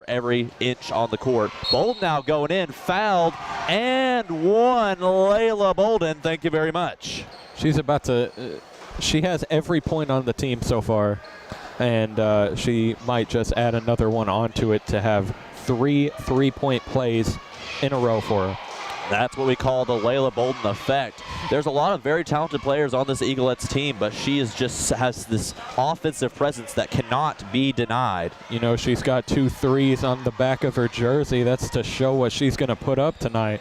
every inch on the court. Bolden now going in, fouled, and one. Layla Bolden, thank you very much. She's about to, she has every point on the team so far, and she might just add another one onto it to have 3 3-point plays in a row for her. That's what we call the Layla Bolden effect. There's a lot of very talented players on this Eaglets team, but she is just has this offensive presence that cannot be denied. You know, she's got 2 threes on the back of her jersey. That's to show what she's going to put up tonight.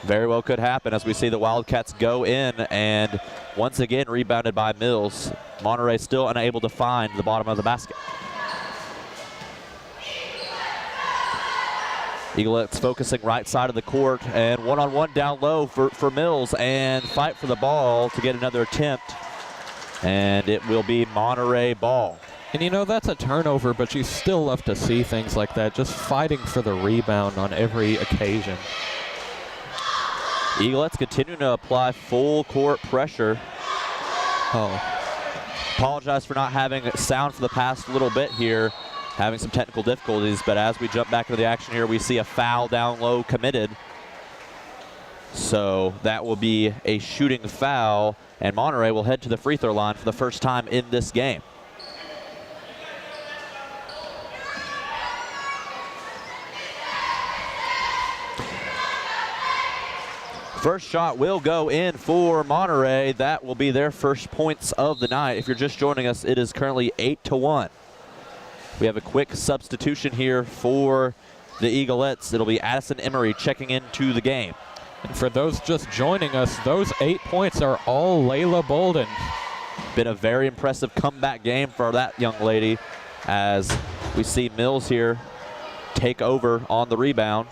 Very well could happen as we see the Wildcats go in, and once again rebounded by Mills. Monterey still unable to find the bottom of the basket. Eaglets focusing right side of the court, and one-on-one down low for Mills, and fight for the ball to get another attempt, and it will be Monterey ball. And you know, that's a turnover, but you still love to see things like that, just fighting for the rebound on every occasion. Eaglets continuing to apply full court pressure. Apologize for not having sound for the past little bit here. Having some technical difficulties, but as we jump back into the action here, we see a foul down low committed. So that will be a shooting foul, and Monterey will head to the free throw line for the first time in this game. First shot will go in for Monterey. That will be their first points of the night. If you're just joining us, it is currently 8-1. We have a quick substitution here for the Eaglets. It'll be Addison Emery checking into the game. And for those just joining us, those 8 points are all Layla Bolden. Been a very impressive comeback game for that young lady as we see Mills here take over on the rebound.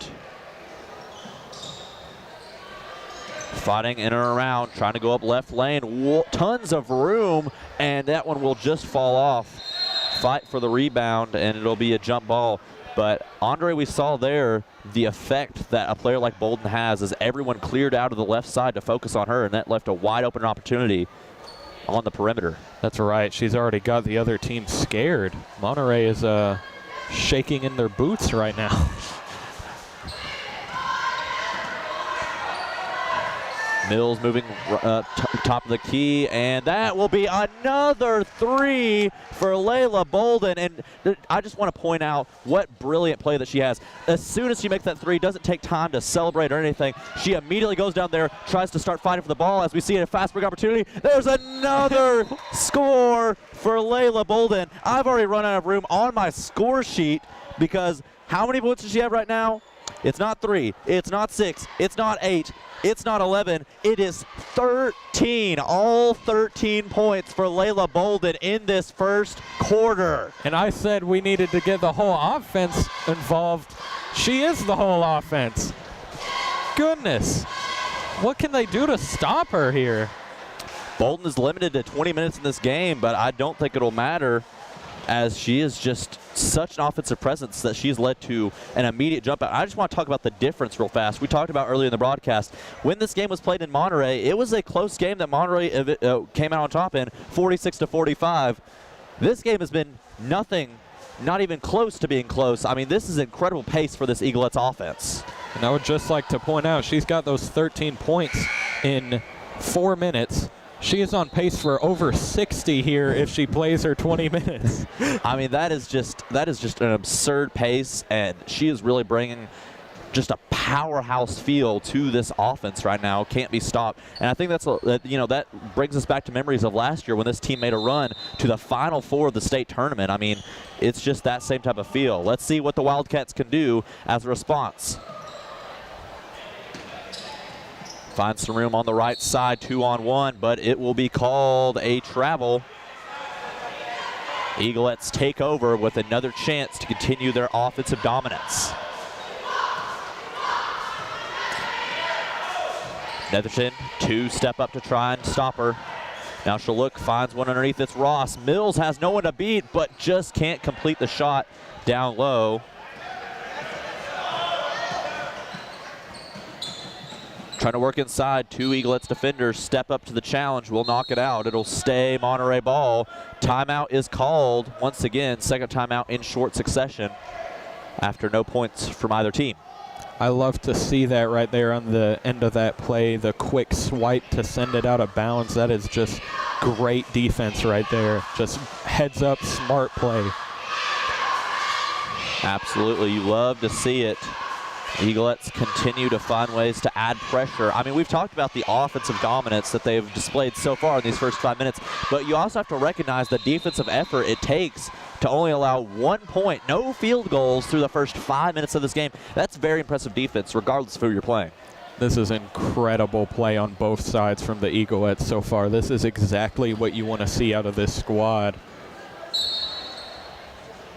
Fighting in and around, trying to go up left lane. Tons of room, and that one will just fall off. Fight for the rebound, and it'll be a jump ball. But Andre, we saw there the effect that a player like Bolden has as everyone cleared out of the left side to focus on her, and that left a wide open opportunity on the perimeter. That's right. She's already got the other team scared. Monterey is shaking in their boots right now. Mills moving top of the key, and that will be another 3 for Layla Bolden. And I just want to point out what brilliant play that she has. As soon as she makes that 3, doesn't take time to celebrate or anything. She immediately goes down there, tries to start fighting for the ball. As we see a fast break opportunity, there's another score for Layla Bolden. I've already run out of room on my score sheet because how many points does she have right now? It's not 3, it's not 6, it's not 8. It's not 11, it is 13, all 13 points for Layla Bolden in this first quarter. And I said we needed to get the whole offense involved. She is the whole offense. Goodness, what can they do to stop her here? Bolden is limited to 20 minutes in this game, but I don't think it'll matter as she is just such an offensive presence that she's led to an immediate jump out. I just want to talk about the difference real fast. We talked about earlier in the broadcast, when this game was played in Monterey, it was a close game that Monterey came out on top in, 46-45. This game has been nothing, not even close to being close. I mean, this is incredible pace for this Eaglets offense. And I would just like to point out, she's got those 13 points in 4 minutes. She is on pace for over 60 here if she plays her 20 minutes. I mean, that is just an absurd pace, and she is really bringing just a powerhouse feel to this offense right now. Can't be stopped. And I think that brings us back to memories of last year when this team made a run to the Final Four of the state tournament. I mean, it's just that same type of feel. Let's see what the Wildcats can do as a response. Finds some room on the right side, 2-on-1, but it will be called a travel. Eaglets take over with another chance to continue their offensive dominance. Netherton, 2-step up to try and stop her. Now she'll look, finds one underneath. It's Ross. Mills has no one to beat, but just can't complete the shot down low. Trying to work inside, 2 Eaglets defenders step up to the challenge, will knock it out. It'll stay Monterey ball. Timeout is called once again, second timeout in short succession. after no points from either team. I love to see that right there on the end of that play, the quick swipe to send it out of bounds. That is just great defense right there. Just heads up, smart play. Absolutely, you love to see it. Eaglets continue to find ways to add pressure. I mean, we've talked about the offensive dominance that they've displayed so far in these first 5 minutes, but you also have to recognize the defensive effort it takes to only allow 1 point, no field goals through the first 5 minutes of this game. That's very impressive defense, regardless of who you're playing. This is incredible play on both sides from the Eaglets so far. This is exactly what you want to see out of this squad.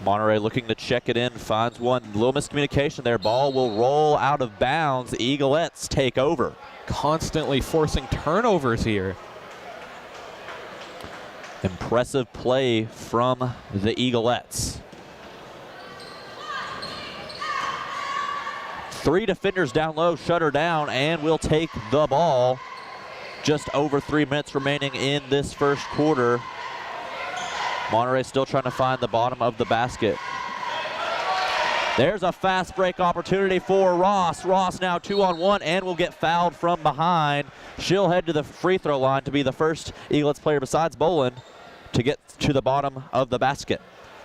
Monterey looking to check it in, finds one. Little miscommunication there. Ball will roll out of bounds. Eaglets take over. Constantly forcing turnovers here. Impressive play from the Eaglets. 3 defenders down low, shut her down, and will take the ball. Just over 3 minutes remaining in this first quarter. Monterey still trying to find the bottom of the basket. There's a fast break opportunity for Ross. Ross now 2-on-1 and will get fouled from behind. She'll head to the free throw line to be the first Eaglets player besides Bolin to get to the bottom of the basket.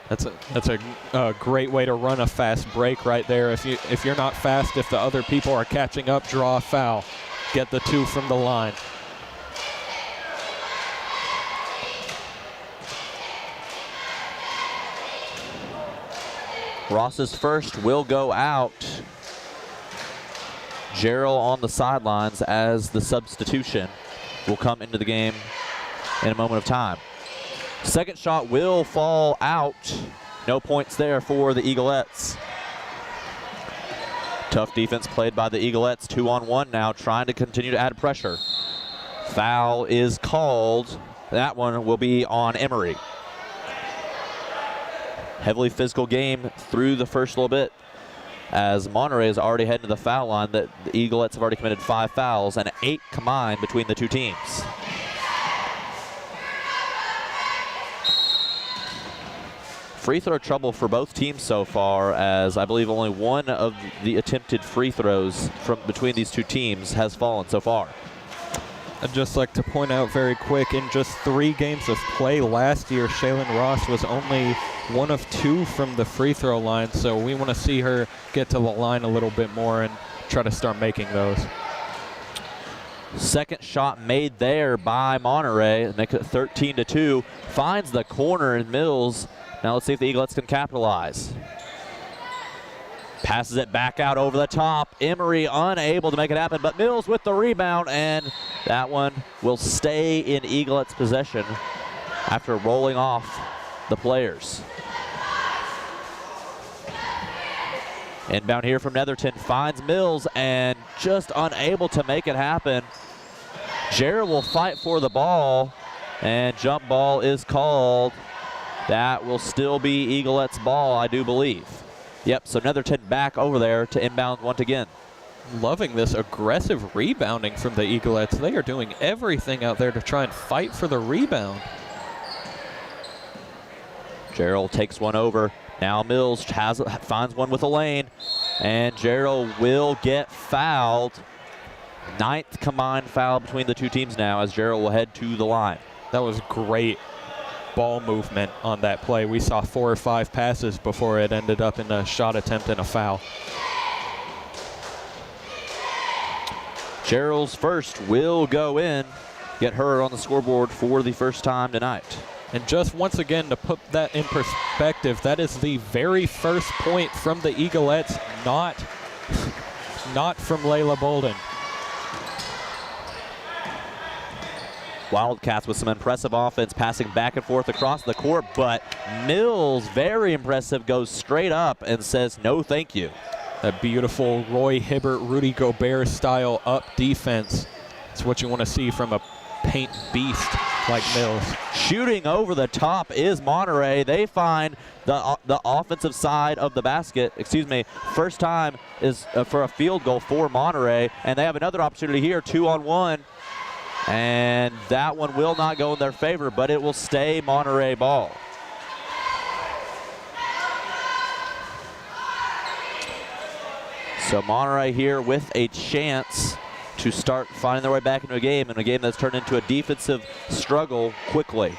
That's a great way to run a fast break right there. If you're not fast, if the other people are catching up, draw a foul. Get the 2 from the line. Ross's first will go out. Gerald on the sidelines as the substitution will come into the game in a moment of time. Second shot will fall out. No points there for the Eaglets. Tough defense played by the Eaglets. 2-on-1 now, trying to continue to add pressure. Foul is called. That one will be on Emory. Heavily physical game through the first little bit, as Monterey is already heading to the foul line. That the Eaglets have already committed 5 fouls and 8 combined between the two teams. Free throw trouble for both teams so far, as I believe only one of the attempted free throws from between these two teams has fallen so far. I'd just like to point out very quick, in just 3 games of play last year, Shaylin Ross was only 1 of 2 from the free throw line, so we want to see her get to the line a little bit more and try to start making those. Second shot made there by Monterey, make it 13-2. Finds the corner in Mills. Now let's see if the Eaglets can capitalize. Passes it back out over the top. Emory unable to make it happen, but Mills with the rebound, and that one will stay in Eaglets' possession after rolling off the players. Inbound here from Netherton, finds Mills and just unable to make it happen. Jarrett will fight for the ball, and jump ball is called. That will still be Eaglets' ball, I do believe. Yep, so Netherton back over there to inbound once again. Loving this aggressive rebounding from the Eaglets. They are doing everything out there to try and fight for the rebound. Gerald takes one over. Now Mills finds one with a lane, and Gerald will get fouled. 9th combined foul between the two teams now, as Gerald will head to the line. That was great ball movement on that play. We saw 4 or 5 passes before it ended up in a shot attempt and a foul. Gerald's first will go in, get her on the scoreboard for the first time tonight. And just once again, to put that in perspective, that is the very first point from the Eaglettes, not from Layla Bolden. Wildcats with some impressive offense, passing back and forth across the court, but Mills, very impressive, goes straight up and says no thank you. That beautiful Roy Hibbert, Rudy Gobert style up defense. It's what you want to see from a paint beast like Mills. Shooting over the top is Monterey. They find the offensive side of the basket. Excuse me, first time is for a field goal for Monterey, and they have another opportunity here, 2-on-1. And that one will not go in their favor, but it will stay Monterey ball. So Monterey here with a chance to start finding their way back into a game that's turned into a defensive struggle quickly.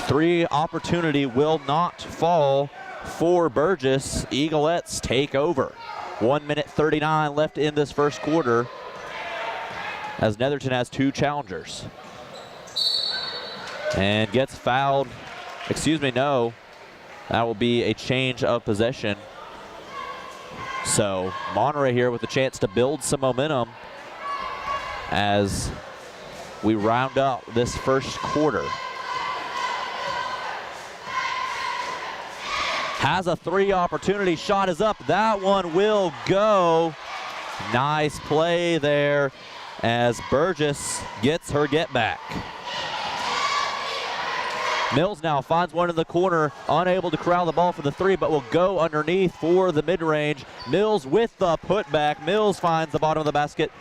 3 opportunity will not fall for Burgess. Eaglets take over. 1 minute 39 left in this first quarter as Netherton has 2 challengers. And gets fouled. Excuse me, no. That will be a change of possession. So Monterey here with a chance to build some momentum as we round out this first quarter. Has a 3 opportunity, shot is up, that one will go. Nice play there as Burgess gets her get back. Mills now finds one in the corner, unable to corral the ball for the 3, but will go underneath for the mid-range. Mills with the putback. Mills finds the bottom of the basket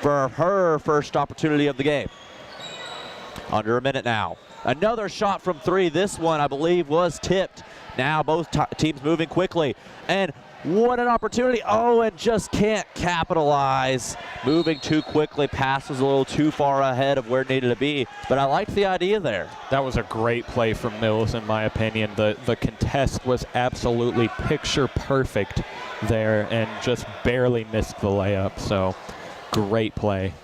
for her first opportunity of the game. Under a minute now. Another shot from 3. This one, I believe, was tipped. Now both teams moving quickly. And what an opportunity. Oh, and just can't capitalize. Moving too quickly. Pass was a little too far ahead of where it needed to be. But I liked the idea there. That was a great play from Mills, in my opinion. The contest was absolutely picture perfect there and just barely missed the layup. So great play.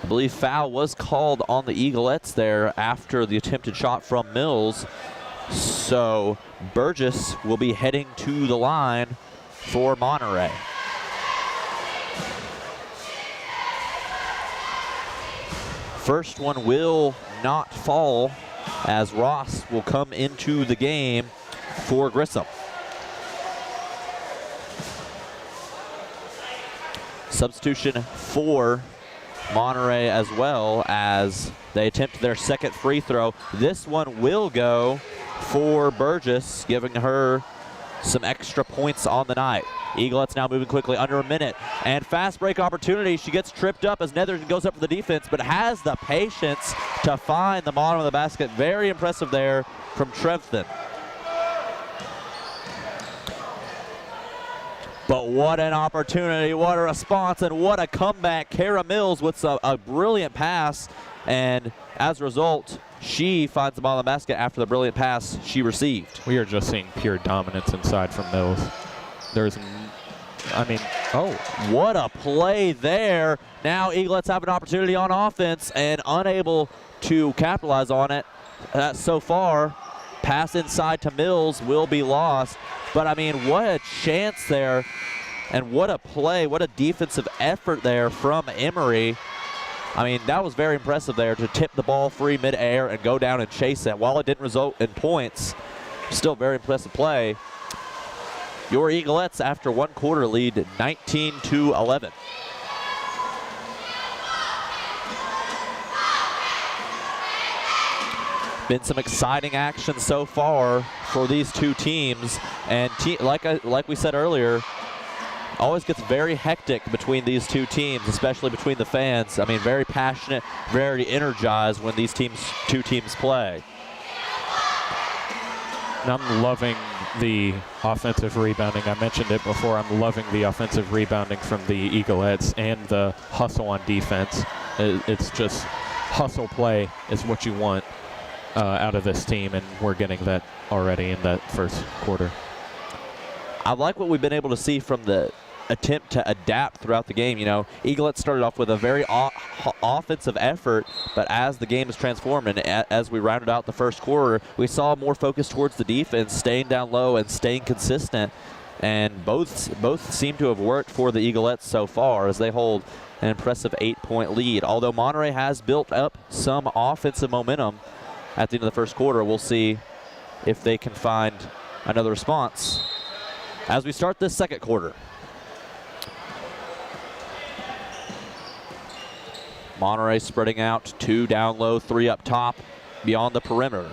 I believe foul was called on the Eaglets there after the attempted shot from Mills. So Burgess will be heading to the line for Monterey. First one will not fall as Ross will come into the game for Grissom. Substitution for Monterey as well as they attempt their second free throw. This one will go for Burgess, giving her some extra points on the night. Eaglets now moving quickly, under a minute, and fast break opportunity. She gets tripped up as Netherton goes up for the defense, but has the patience to find the bottom of the basket. Very impressive there from Trevthen. But what an opportunity, what a response, and what a comeback. Kara Mills with a brilliant pass, and as a result, she finds the ball in the basket after the brilliant pass she received. We are just seeing pure dominance inside from Mills. Oh. What a play there. Now Eaglets have an opportunity on offense and unable to capitalize on it so far. Pass inside to Mills will be lost. But I mean, what a chance there. And what a play, what a defensive effort there from Emory. I mean, that was very impressive there to tip the ball free mid-air and go down and chase it. While it didn't result in points, still very impressive play. Your Eaglettes, after 1 quarter, lead 19-11. Been some exciting action so far for these 2 teams, and like we said earlier, always gets very hectic between these 2 teams, especially between the fans. I mean, very passionate, very energized when these 2 teams play. And I'm loving the offensive rebounding. I mentioned it before. I'm loving the offensive rebounding from the Eaglettes and the hustle on defense. It's just hustle play is what you want out of this team, and we're getting that already in that first quarter. I like what we've been able to see from the attempt to adapt throughout the game. You know, Eaglets started off with a very offensive effort, but as the game is transformed and as we rounded out the first quarter, we saw more focus towards the defense, staying down low and staying consistent. And both seem to have worked for the Eaglettes so far as they hold an impressive 8-point lead. Although Monterey has built up some offensive momentum at the end of the first quarter, we'll see if they can find another response as we start this second quarter. Monterey spreading out, 2 down low, 3 up top beyond the perimeter.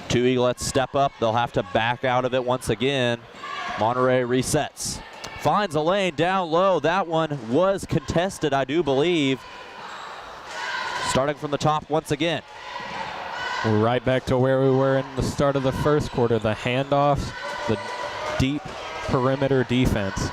2 Eaglets step up. They'll have to back out of it once again. Monterey resets. Finds a lane down low. That one was contested, I do believe. Starting from the top once again. We're right back to where we were in the start of the first quarter. The handoffs, deep perimeter defense.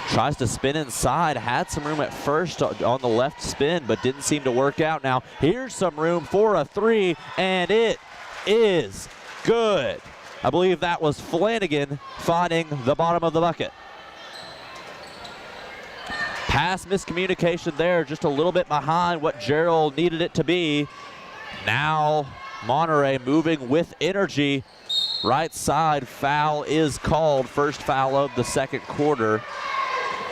Tries to spin inside, had some room at first on the left spin, but didn't seem to work out. Now, here's some room for a three, and it is good. I believe that was Flanagan finding the bottom of the bucket. Pass miscommunication there, just a little bit behind what Gerald needed it to be. Now, Monterey moving with energy. Right side foul is called, first foul of the second quarter.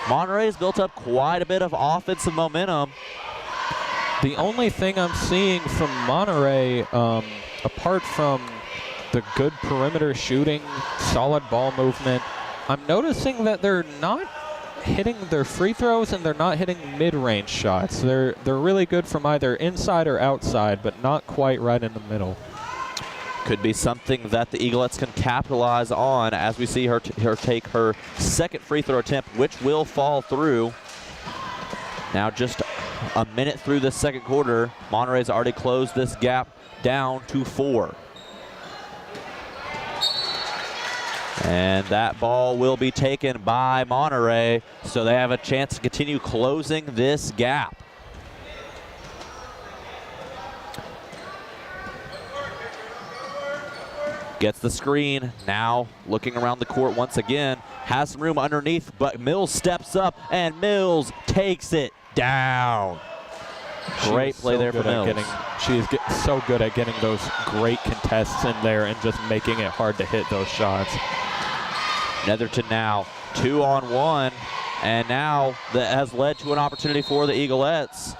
Monterey's built up quite a bit of offensive momentum. The only thing I'm seeing from Monterey, apart from the good perimeter shooting, solid ball movement, I'm noticing that they're not hitting their free throws and they're not hitting mid-range shots. They're really good from either inside or outside, but not quite right in the middle. Could be something that the Eaglets can capitalize on as we see her take her second free throw attempt, which will fall through. Now just a minute through the second quarter, Monterey's already closed this gap down to 4. And that ball will be taken by Monterey, so they have a chance to continue closing this gap. Gets the screen, now looking around the court once again, has some room underneath, but Mills steps up and Mills takes it down. Great play there for Mills. She is so good at getting those great contests in there and just making it hard to hit those shots. Netherton now 2-on-1, and now that has led to an opportunity for the Eaglettes.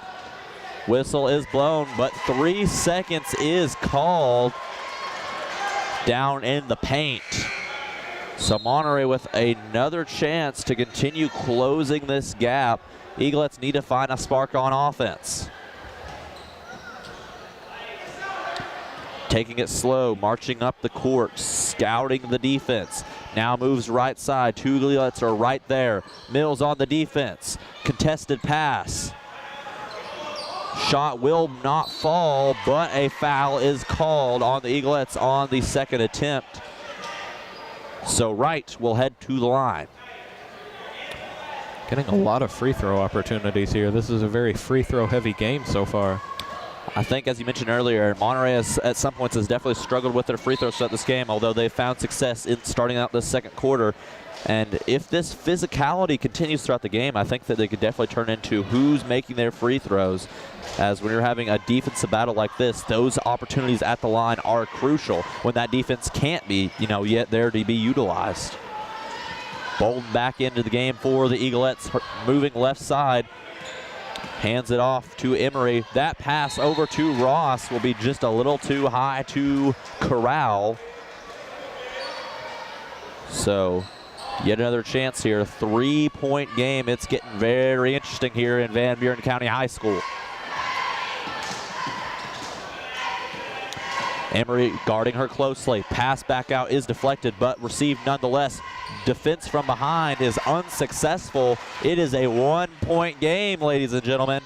Whistle is blown, but 3 seconds is called down in the paint. So Monterey with another chance to continue closing this gap. Eaglets need to find a spark on offense. Taking it slow, marching up the court, scouting the defense. Now moves right side. 2 Eaglets are right there. Mills on the defense. Contested pass. Shot will not fall, but a foul is called on the Eaglets on the second attempt. So Wright will head to the line. Getting a lot of free throw opportunities here. This is a very free throw heavy game so far. I think, as you mentioned earlier, Monterey has, at some points has definitely struggled with their free throws throughout this game, although they found success in starting out this second quarter. And if this physicality continues throughout the game, I think that they could definitely turn into who's making their free throws. As when you're having a defensive battle like this, those opportunities at the line are crucial when that defense can't be, yet there to be utilized. Bolden back into the game for the Eaglettes, moving left side. Hands it off to Emery. That pass over to Ross will be just a little too high to corral. So yet another chance here. 3-point game. It's getting very interesting here in Van Buren County High School. Emery guarding her closely. Pass back out is deflected, but received nonetheless. Defense from behind is unsuccessful. It is a 1-point game, ladies and gentlemen.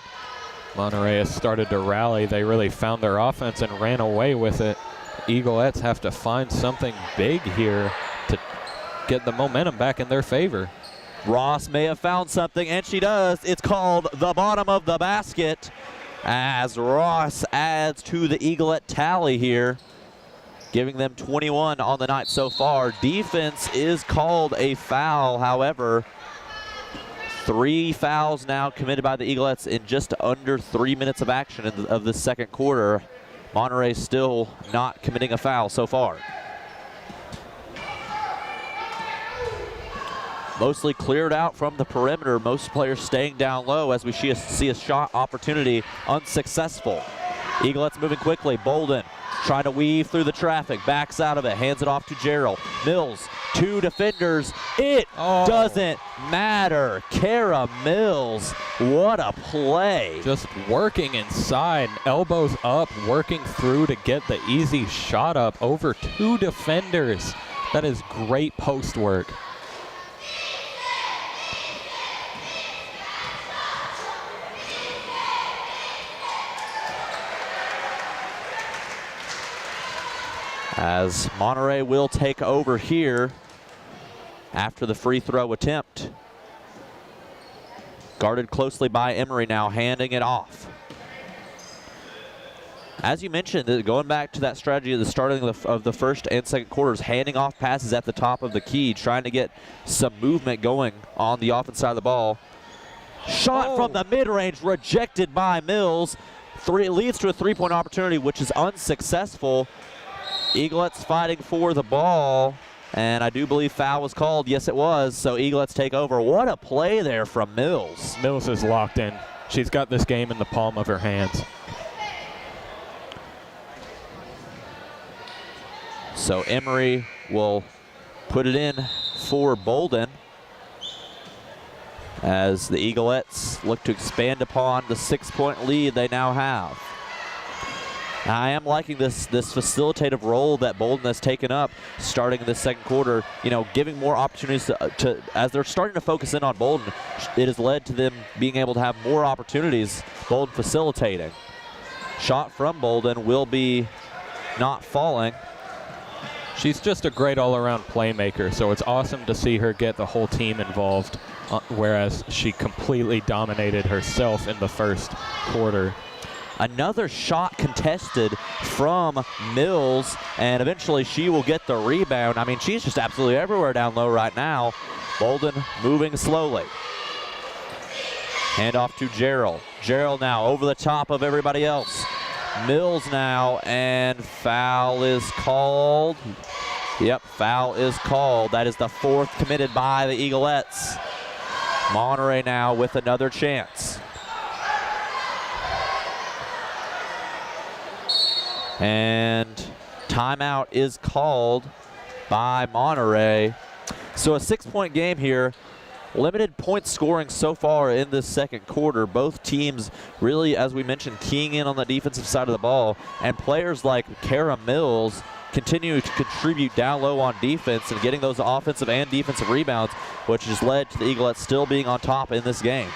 Monterey has started to rally. They really found their offense and ran away with it. Eaglettes have to find something big here to get the momentum back in their favor. Ross may have found something, and she does. It's called the bottom of the basket as Ross adds to the Eaglet tally here, giving them 21 on the night so far. Defense is called a foul, however. 3 fouls now committed by the Eaglets in just under 3 minutes of action of the second quarter. Monterey still not committing a foul so far. Mostly cleared out from the perimeter. Most players staying down low as we see a shot opportunity unsuccessful. Eaglets moving quickly. Bolden trying to weave through the traffic. Backs out of it. Hands it off to Gerald. Mills, 2 defenders. It doesn't matter. Kara Mills, what a play. Just working inside, elbows up, working through to get the easy shot up over 2 defenders. That is great post work. as Monterey will take over here after the free throw attempt. Guarded closely by Emery now, handing it off. As you mentioned, going back to that strategy at the starting of the first and second quarters, handing off passes at the top of the key, trying to get some movement going on the offense side of the ball. Shot from the mid-range, rejected by Mills. Leads to a three-point opportunity, which is unsuccessful. Eaglets fighting for the ball, and I do believe foul was called. Yes, it was, so Eaglets take over. What a play there from Mills. Mills is locked in. She's got this game in the palm of her hands. So Emery will put it in for Bolden as the Eaglets look to expand upon the 6-point lead they now have. I am liking this facilitative role that Bolden has taken up starting in the second quarter, giving more opportunities to as they're starting to focus in on Bolden, it has led to them being able to have more opportunities, Bolden facilitating. Shot from Bolden will be not falling. She's just a great all-around playmaker, so it's awesome to see her get the whole team involved, whereas she completely dominated herself in the first quarter. Another shot contested from Mills, and eventually she will get the rebound. I mean, she's just absolutely everywhere down low right now. Bolden moving slowly. Hand off to Gerald. Gerald now over the top of everybody else. Mills now, and foul is called. Yep, foul is called. That is the fourth committed by the Eaglettes. Monterey now with another chance. And timeout is called by Monterey. So a 6-point game here. Limited point scoring so far in this second quarter. Both teams really, as we mentioned, keying in on the defensive side of the ball. And players like Kara Mills continue to contribute down low on defense and getting those offensive and defensive rebounds, which has led to the Eaglets still being on top in this game.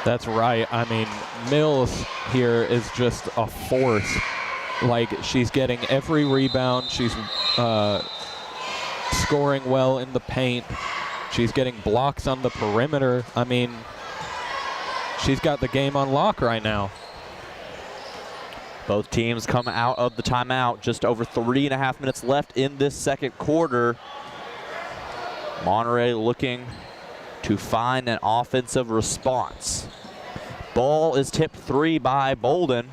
That's right. I mean, Mills here is just a force. Like, she's getting every rebound. She's scoring well in the paint. She's getting blocks on the perimeter. I mean, she's got the game on lock right now. Both teams come out of the timeout. Just over 3.5 minutes left in this second quarter. Monterey looking to find an offensive response. Ball is tipped 3 by Bolden.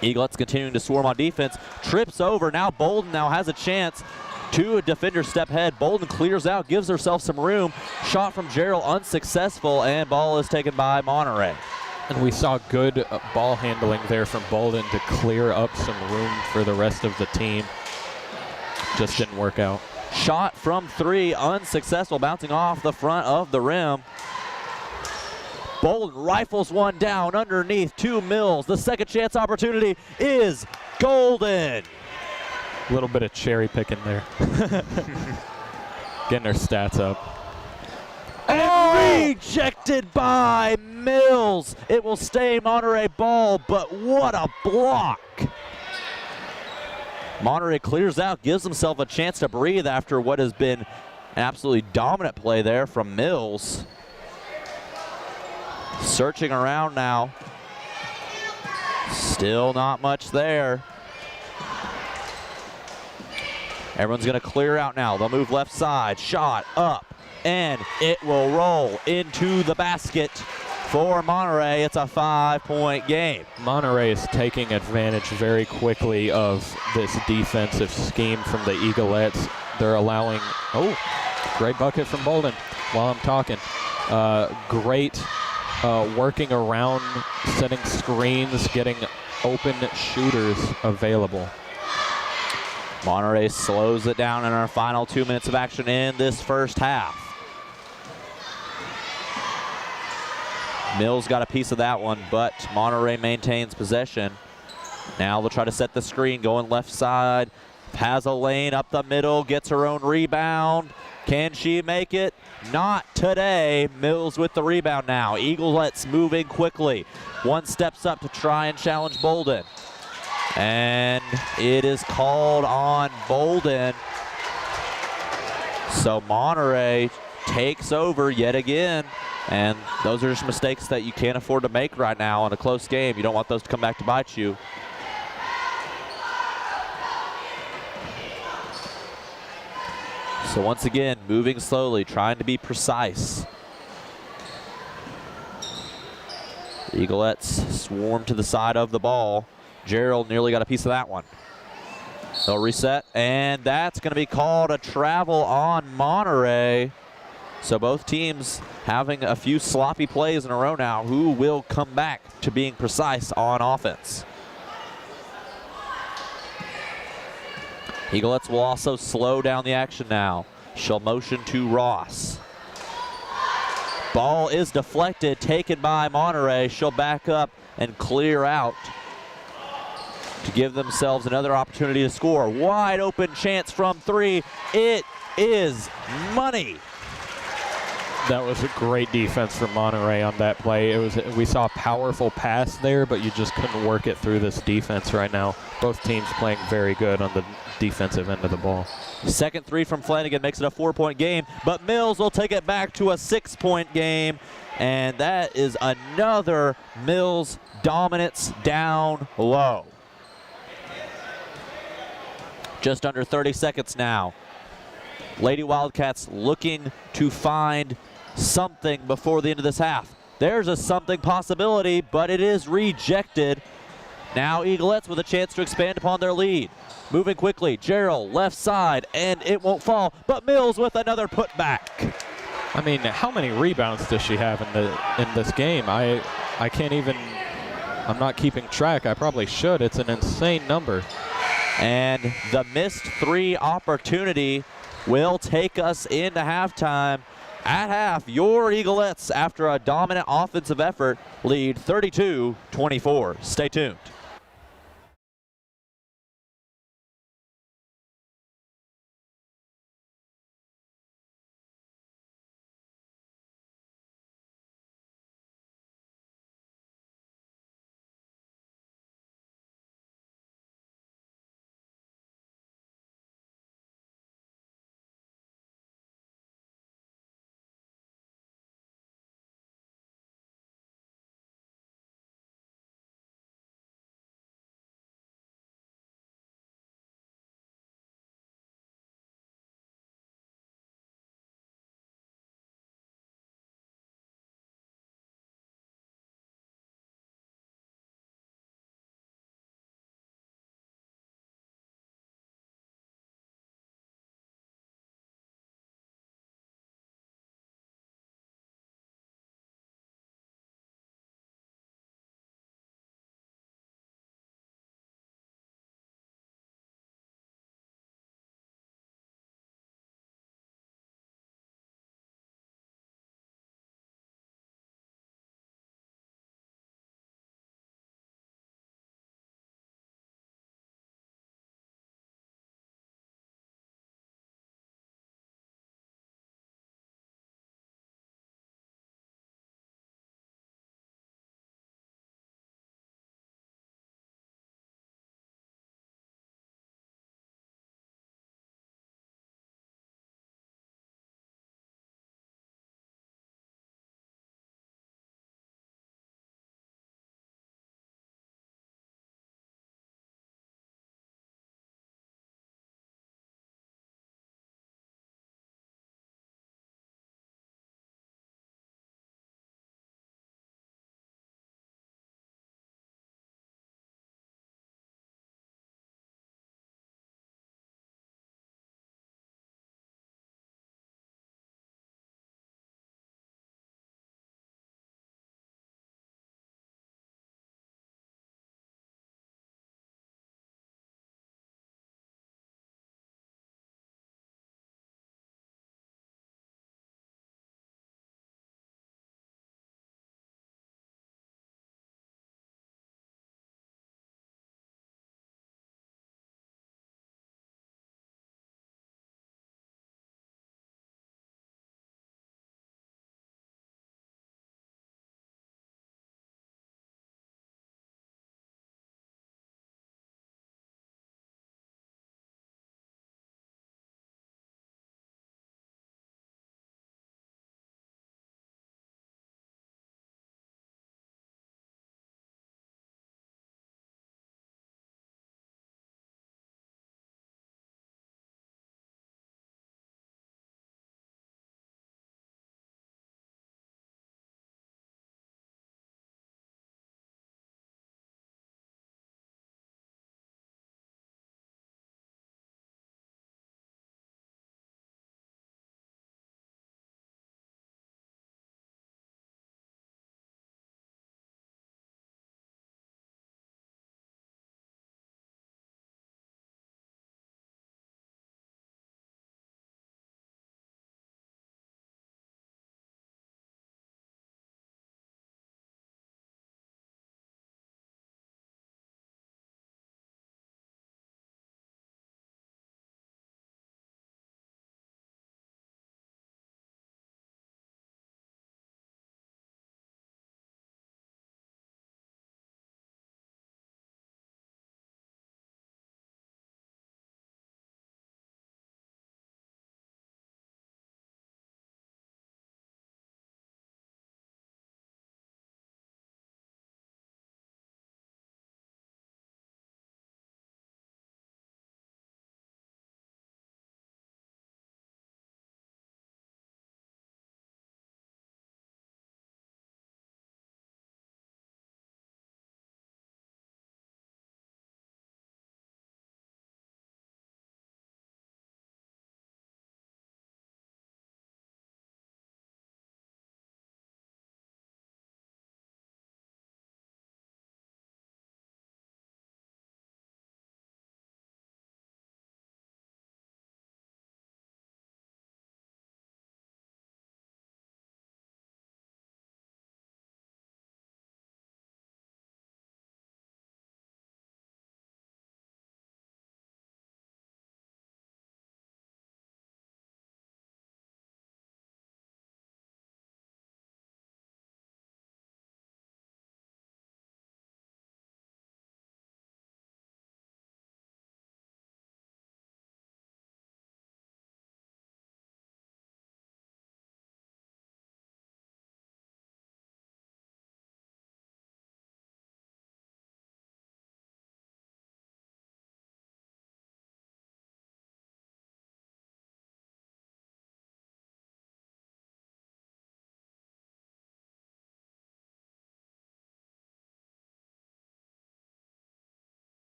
Eaglets continuing to swarm on defense. Trips over. Now Bolden now has a chance. Two defenders step ahead. Bolden clears out, gives herself some room. Shot from Gerald unsuccessful, and ball is taken by Monterey. And we saw good ball handling there from Bolden to clear up some room for the rest of the team. Just didn't work out. Shot from 3, unsuccessful, bouncing off the front of the rim. Bolden rifles one down underneath to Mills. The second chance opportunity is golden. A little bit of cherry picking there. Getting her stats up. And rejected by Mills. It will stay Monterey ball, but what a block. Monterey clears out, gives himself a chance to breathe after what has been an absolutely dominant play there from Mills. Searching around now. Still not much there. Everyone's going to clear out now. They'll move left side. Shot up, and it will roll into the basket for Monterey. It's a 5-point game. Monterey is taking advantage very quickly of this defensive scheme from the Eaglettes. They're allowing, great bucket from Bolden while I'm talking. Great working around, setting screens, getting open shooters available. Monterey slows it down in our final 2 minutes of action in this first half. Mills got a piece of that one, but Monterey maintains possession. Now they'll try to set the screen, going left side. Has a lane up the middle, gets her own rebound. Can she make it? Not today. Mills with the rebound now. Eaglets moving quickly. One steps up to try and challenge Bolden. And it is called on Bolden. So Monterey takes over yet again. And those are just mistakes that you can't afford to make right now in a close game. You don't want those to come back to bite you. So once again, moving slowly, trying to be precise. Eaglets swarm to the side of the ball. Gerald nearly got a piece of that one. They'll reset, and that's going to be called a travel on Monterey. So both teams having a few sloppy plays in a row now. Who will come back to being precise on offense? Eaglets will also slow down the action now. She'll motion to Ross. Ball is deflected, taken by Monterey. She'll back up and clear out to give themselves another opportunity to score. Wide open chance from three. It is money. That was a great defense from Monterey on that play. We saw a powerful pass there, but you just couldn't work it through this defense right now. Both teams playing very good on the defensive end of the ball. Second three from Flanagan makes it a 4-point game, but Mills will take it back to a 6-point game, and that is another Mills dominance down low. Just under 30 seconds now. Lady Wildcats looking to find something before the end of this half. There's a something possibility, but it is rejected. Now Eaglets with a chance to expand upon their lead. Moving quickly, Gerald left side, and it won't fall, but Mills with another putback. I mean, how many rebounds does she have in this game? I can't even, I'm not keeping track. I probably should. It's an insane number. And the missed three opportunity will take us into halftime. At half, your Eaglets, after a dominant offensive effort, lead 32-24. Stay tuned.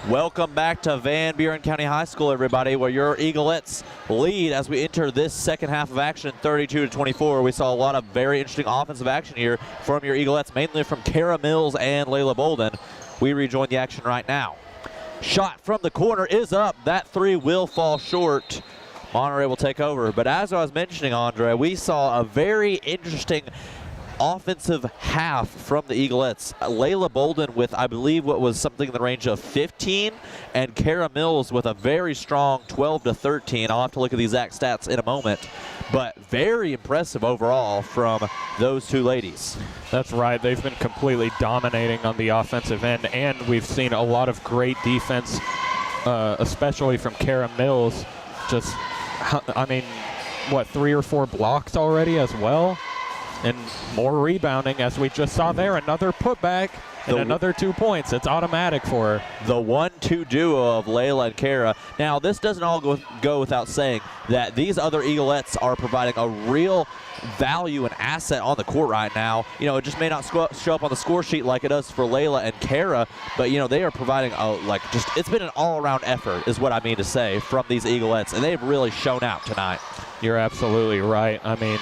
Welcome back to Buren County High School, everybody, where your Eaglets lead as we enter this second half of action, 32-24. We saw a lot of very interesting offensive action here from your Eaglets, mainly from Kara Mills and Layla Bolden. We rejoin the action right now. Shot from the corner is up. That three will fall short. Monterey will take over. But as I was mentioning, Andre, we saw a very interesting offensive half from the Eaglets. Layla Bolden with, I believe, what was something in the range of 15, and Kara Mills with a very strong 12 to 13. I'll have to look at the exact stats in a moment, but very impressive overall from those two ladies. That's right. They've been completely dominating on the offensive end, and we've seen a lot of great defense, especially from Kara Mills. Just, I mean, what, 3 or 4 blocks already as well? And more rebounding, as we just saw there. Another putback and another 2 points. It's automatic for her. The 1-2 duo of Layla and Kara. Now, this doesn't all go without saying that these other Eaglettes are providing a real value and asset on the court right now. You know, it just may not show up on the score sheet like it does for Layla and Kara, but, you know, they are providing it's been an all-around effort is what I mean to say from these Eaglettes, and they've really shown out tonight. You're absolutely right. I mean,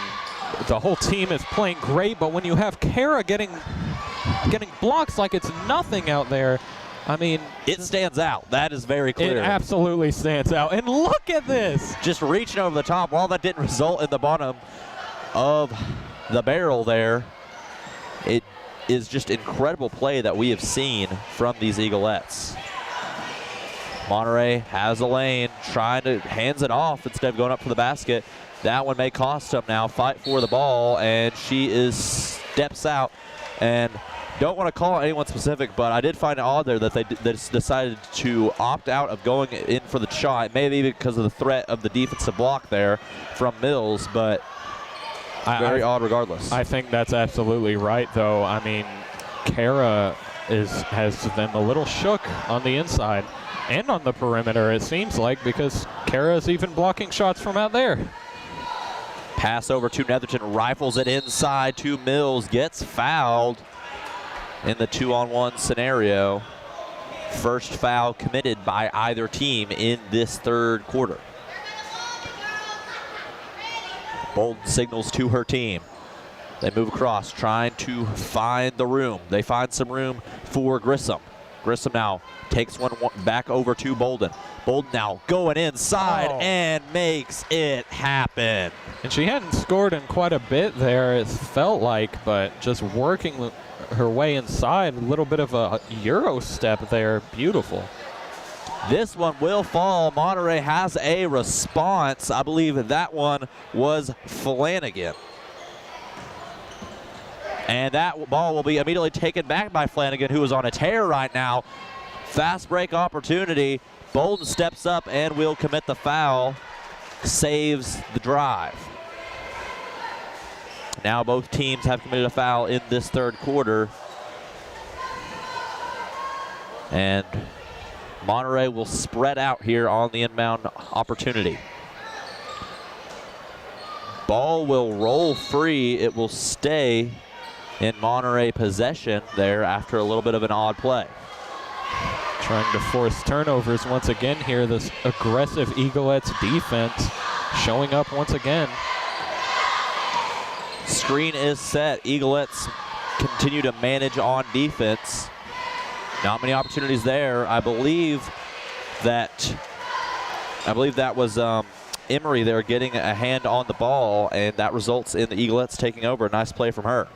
the whole team is playing great, but when you have Kara getting blocks like it's nothing out there, I mean, it stands out. That is very clear. It absolutely stands out. And look at this. Just reaching over the top. While that didn't result in the bottom of the barrel there, it is just incredible play that we have seen from these Eaglettes. Monterey has a lane, trying to hands it off instead of going up for the basket. That one may cost them now. Fight for the ball, and she steps out. And don't want to call anyone specific, but I did find it odd there that they decided to opt out of going in for the shot. Maybe because of the threat of the defensive block there from Mills, but very odd regardless. I think that's absolutely right, though. I mean, Kara has them a little shook on the inside and on the perimeter, it seems like, because Kara is even blocking shots from out there. Pass over to Netherton, rifles it inside to Mills, gets fouled in the 2-on-1 scenario. First foul committed by either team in this third quarter. Bolden signals to her team. They move across, trying to find the room. They find some room for Grissom. Grissom now takes one back over to Bolden. Bolden now going inside and makes it happen. And she hadn't scored in quite a bit there, it felt like, but just working her way inside, a little bit of a Euro step there. Beautiful. This one will fall. Monterey has a response. I believe that one was Flanagan. And that ball will be immediately taken back by Flanagan, who is on a tear right now. Fast break opportunity. Bolden steps up and will commit the foul. Saves the drive. Now both teams have committed a foul in this third quarter. And Monterey will spread out here on the inbound opportunity. Ball will roll free. It will stay in Monterey possession there after a little bit of an odd play. Trying to force turnovers once again here. This aggressive Eaglets defense showing up once again. Screen is set. Eaglets continue to manage on defense. Not many opportunities there. I believe that was Emery there getting a hand on the ball, and that results in the Eaglets taking over. Nice play from her.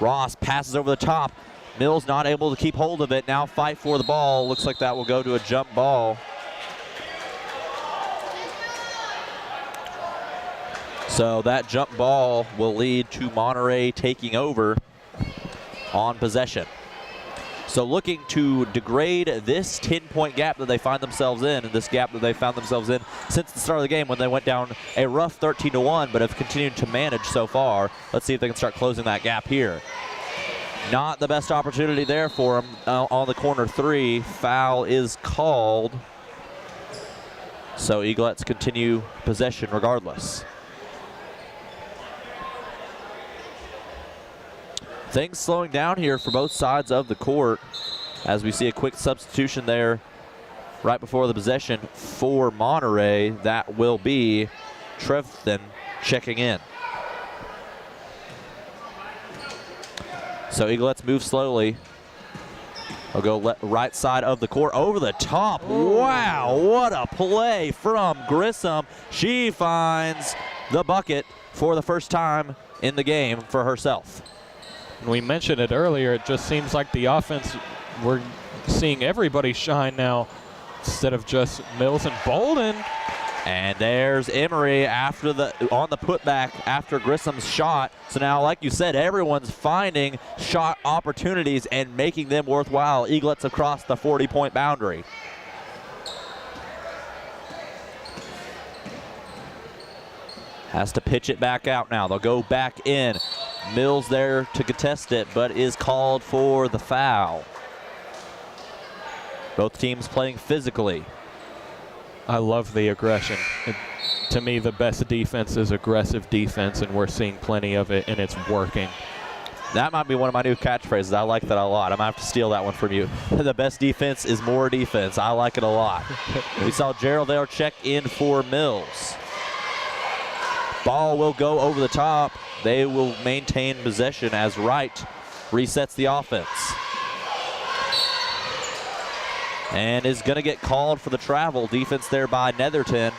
Ross passes over the top. Mills not able to keep hold of it. Now fight for the ball. Looks like that will go to a jump ball. So that jump ball will lead to Monterey taking over on possession. So looking to degrade this 10-point gap that they find themselves in, and this gap that they found themselves in since the start of the game when they went down a rough 13-1, but have continued to manage so far. Let's see if they can start closing that gap here. Not the best opportunity there for them on the corner three. Foul is called. So Eaglets continue possession regardless. things slowing down here for both sides of the court as we see a quick substitution there right before the possession for Monterey. That will be Trefton checking in. So Eaglets move slowly. They'll go right side of the court, over the top. Ooh. Wow, what a play from Grissom. She finds the bucket for the first time in the game for herself. We mentioned it earlier, it just seems like the offense, we're seeing everybody shine now instead of just Mills and Bolden. And there's Emery on the putback after Grissom's shot. So now, like you said, everyone's finding shot opportunities and making them worthwhile. Eaglets across the 40-point boundary. Has to pitch it back out now. They'll go back in. Mills there to contest it, but is called for the foul. Both teams playing physically. I love the aggression. To me, the best defense is aggressive defense, and we're seeing plenty of it, and it's working. That might be one of my new catchphrases. I like that a lot. I'm going to have to steal that one from you. The best defense is more defense. I like it a lot. We saw Gerald there check in for Mills. Ball will go over the top. They will maintain possession as Wright resets the offense. And is going to get called for the travel. Defense there by Netherton.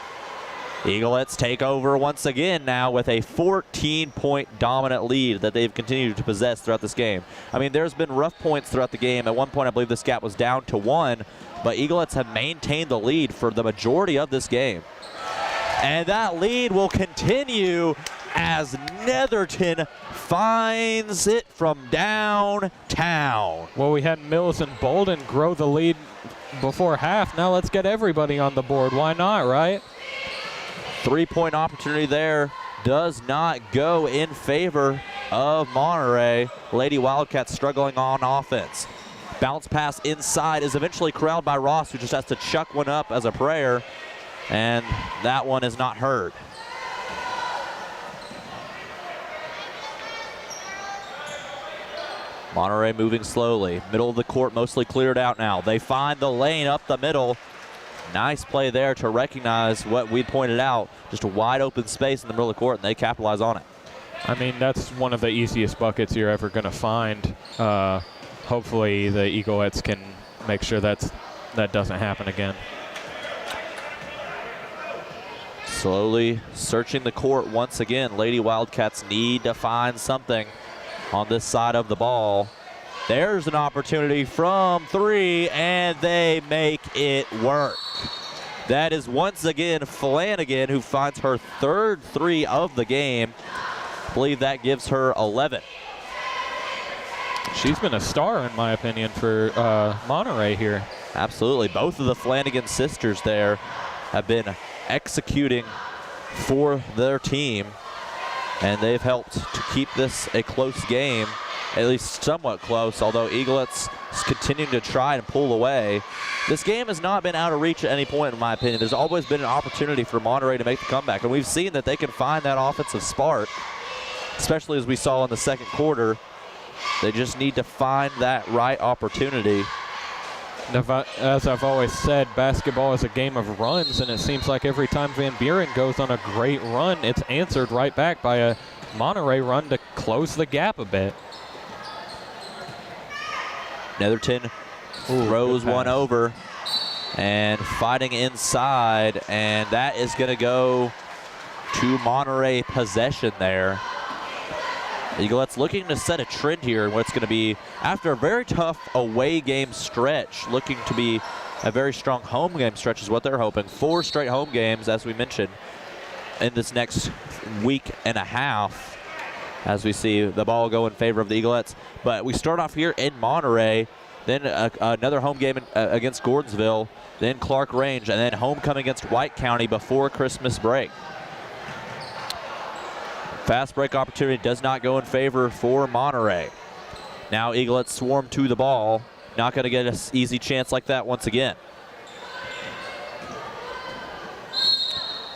Eaglets take over once again now with a 14-point dominant lead that they've continued to possess throughout this game. I mean, there's been rough points throughout the game. At one point, I believe this gap was down to 1, but Eaglets have maintained the lead for the majority of this game. And that lead will continue as Netherton finds it from downtown. Well, we had Mills and Bolden grow the lead before half. Now let's get everybody on the board. Why not, right? 3-point opportunity there does not go in favor of Monterey. Lady Wildcats struggling on offense. Bounce pass inside is eventually corralled by Ross, who just has to chuck one up as a prayer, and that one is not heard. Monterey moving slowly. Middle of the court mostly cleared out now. They find the lane up the middle. Nice play there to recognize what we pointed out. Just a wide open space in the middle of the court, and they capitalize on it. I mean, that's one of the easiest buckets you're ever going to find. Hopefully the Eaglets can make sure that doesn't happen again. Slowly searching the court once again. Lady Wildcats need to find something on this side of the ball. There's an opportunity from 3, and they make it work. That is once again Flanagan, who finds her 3rd 3 of the game. I believe that gives her 11. She's been a star, in my opinion, for Monterey here. Absolutely. Both of the Flanagan sisters there have been executing for their team, and they've helped to keep this a close game, at least somewhat close, although Eaglets is continuing to try and pull away. This game has not been out of reach at any point, in my opinion. There's always been an opportunity for Monterey to make the comeback, and we've seen that they can find that offensive spark, especially as we saw in the second quarter. They just need to find that right opportunity. As I've always said, basketball is a game of runs, and it seems like every time Van Buren goes on a great run, it's answered right back by a Monterey run to close the gap a bit. Netherton throws one over and fighting inside, and that is going to go to Monterey possession there. Eaglets looking to set a trend here in what's going to be, after a very tough away game stretch, looking to be a very strong home game stretch is what they're hoping. 4 straight home games, as we mentioned, in this next week and a half, as we see the ball go in favor of the Eaglets. But we start off here in Monterey, then another home game against Gordonsville, then Clark Range, and then homecoming against White County before Christmas break. Fast break opportunity does not go in favor for Monterey. Now Eaglets swarm to the ball. Not going to get an easy chance like that once again.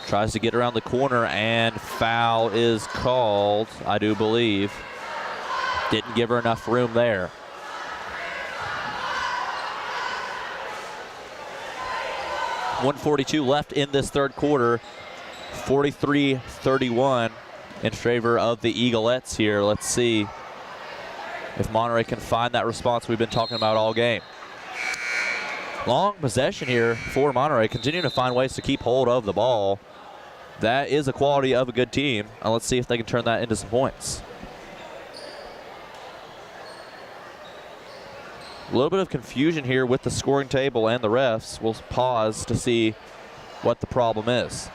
Tries to get around the corner, and foul is called, I do believe. Didn't give her enough room there. .142 left in this third quarter. 43-31 in favor of the Eaglettes here. Let's see if Monterey can find that response we've been talking about all game. Long possession here for Monterey, continuing to find ways to keep hold of the ball. That is a quality of a good team. Now let's see if they can turn that into some points. A little bit of confusion here with the scoring table and the refs. We'll pause to see what the problem is.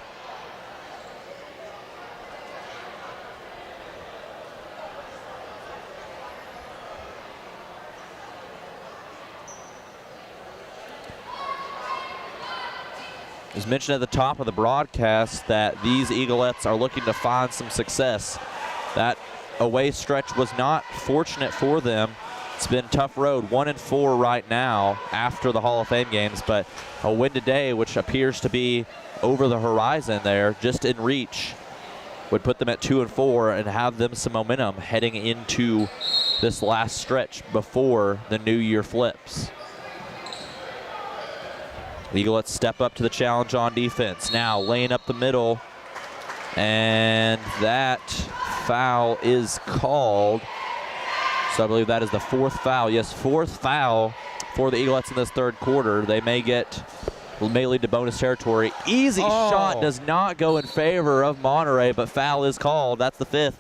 As mentioned at the top of the broadcast that these Eaglettes are looking to find some success. That away stretch was not fortunate for them. It's been a tough road, 1-4 right now after the Hall of Fame games, but a win today, which appears to be over the horizon there, just in reach, would put them at 2-4 and have them some momentum heading into this last stretch before the new year flips. The Eaglettes step up to the challenge on defense. Now laying up the middle, and that foul is called. So I believe that is the fourth foul. Yes, fourth foul for the Eaglettes in this third quarter. They may lead to bonus territory. Easy shot does not go in favor of Monterey, but foul is called. That's the fifth.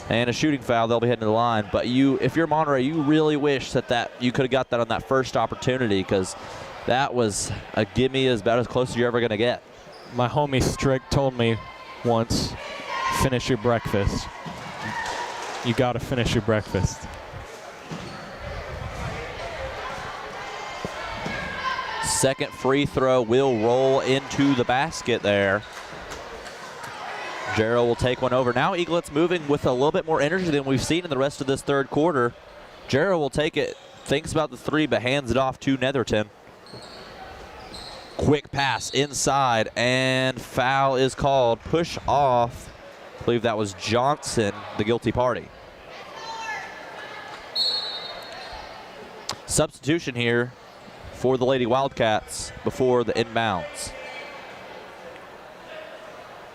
And a shooting foul, they'll be heading to the line. But if you're Monterey, you really wish that you could have got that on that first opportunity, because that was a gimme, about as close as you're ever going to get. My homie Strick told me once, finish your breakfast. You got to finish your breakfast. Second free throw will roll into the basket there. Jarrell will take one over. Now Eaglets moving with a little bit more energy than we've seen in the rest of this third quarter. Jarrell will take it, thinks about the three, but hands it off to Netherton. Quick pass inside, and foul is called. Push off. I believe that was Johnson, the guilty party. Substitution here for the Lady Wildcats before the inbounds.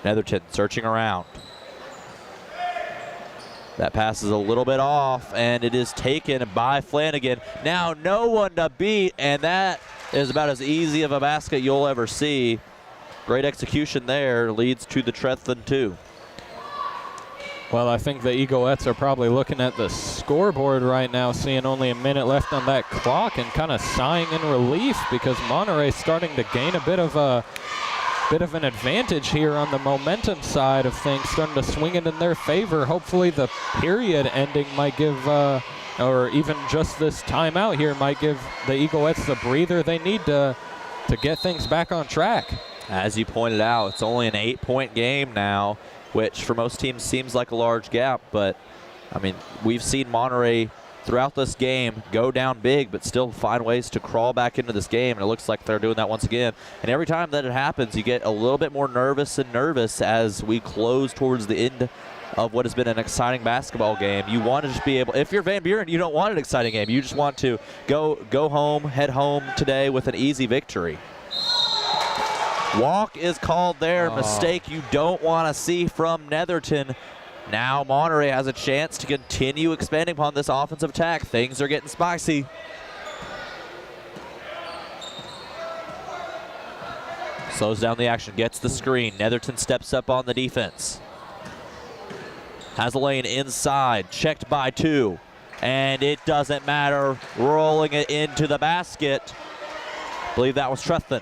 Netherton searching around. That pass is a little bit off, and it is taken by Flanagan. Now no one to beat, and that is about as easy of a basket you'll ever see. Great execution there, leads to the Trethen 2. Well, I think the Eaglettes are probably looking at the scoreboard right now, seeing only a minute left on that clock, and kind of sighing in relief, because Monterey's starting to gain a bit of an advantage here on the momentum side of things, starting to swing it in their favor. Hopefully the period ending might give, or even just this timeout here might give the Eaglettes the breather they need to get things back on track. As you pointed out, it's only an 8-point game now, which for most teams seems like a large gap, but I mean, we've seen Monterey throughout this game go down big, but still find ways to crawl back into this game, and it looks like they're doing that once again. And every time that it happens, you get a little bit more nervous as we close towards the end of what has been an exciting basketball game. You want to just be able, if you're Van Buren, you don't want an exciting game. You just want to go home, head home today with an easy victory. Walk is called there, mistake you don't want to see from Netherton. Now Monterey has a chance to continue expanding upon this offensive attack. Things are getting spicy. Slows down the action, gets the screen. Netherton steps up on the defense. Has a lane inside, checked by 2. And it doesn't matter, rolling it into the basket. I believe that was Trethen.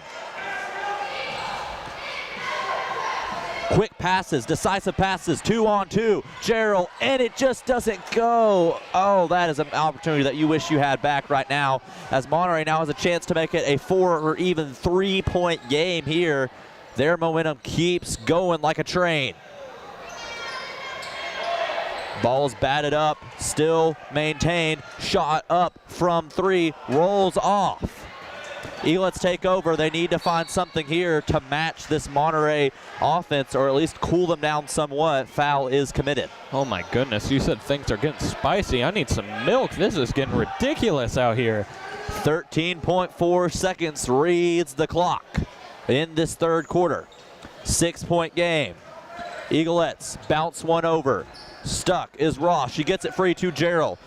Quick passes, decisive passes, 2-on-2. Jarrell, and it just doesn't go. Oh, that is an opportunity that you wish you had back right now, as Monterey now has a chance to make it a 4 or even 3-point game here. Their momentum keeps going like a train. Ball's batted up, still maintained. Shot up from 3, rolls off. Eaglets take over. They need to find something here to match this Monterey offense, or at least cool them down somewhat. Foul is committed. Oh my goodness, you said things are getting spicy. I need some milk. This is getting ridiculous out here. 13.4 seconds reads the clock in this third quarter. 6-point game. Eaglets bounce one over. Stuck is Ross. She gets it free to Gerald.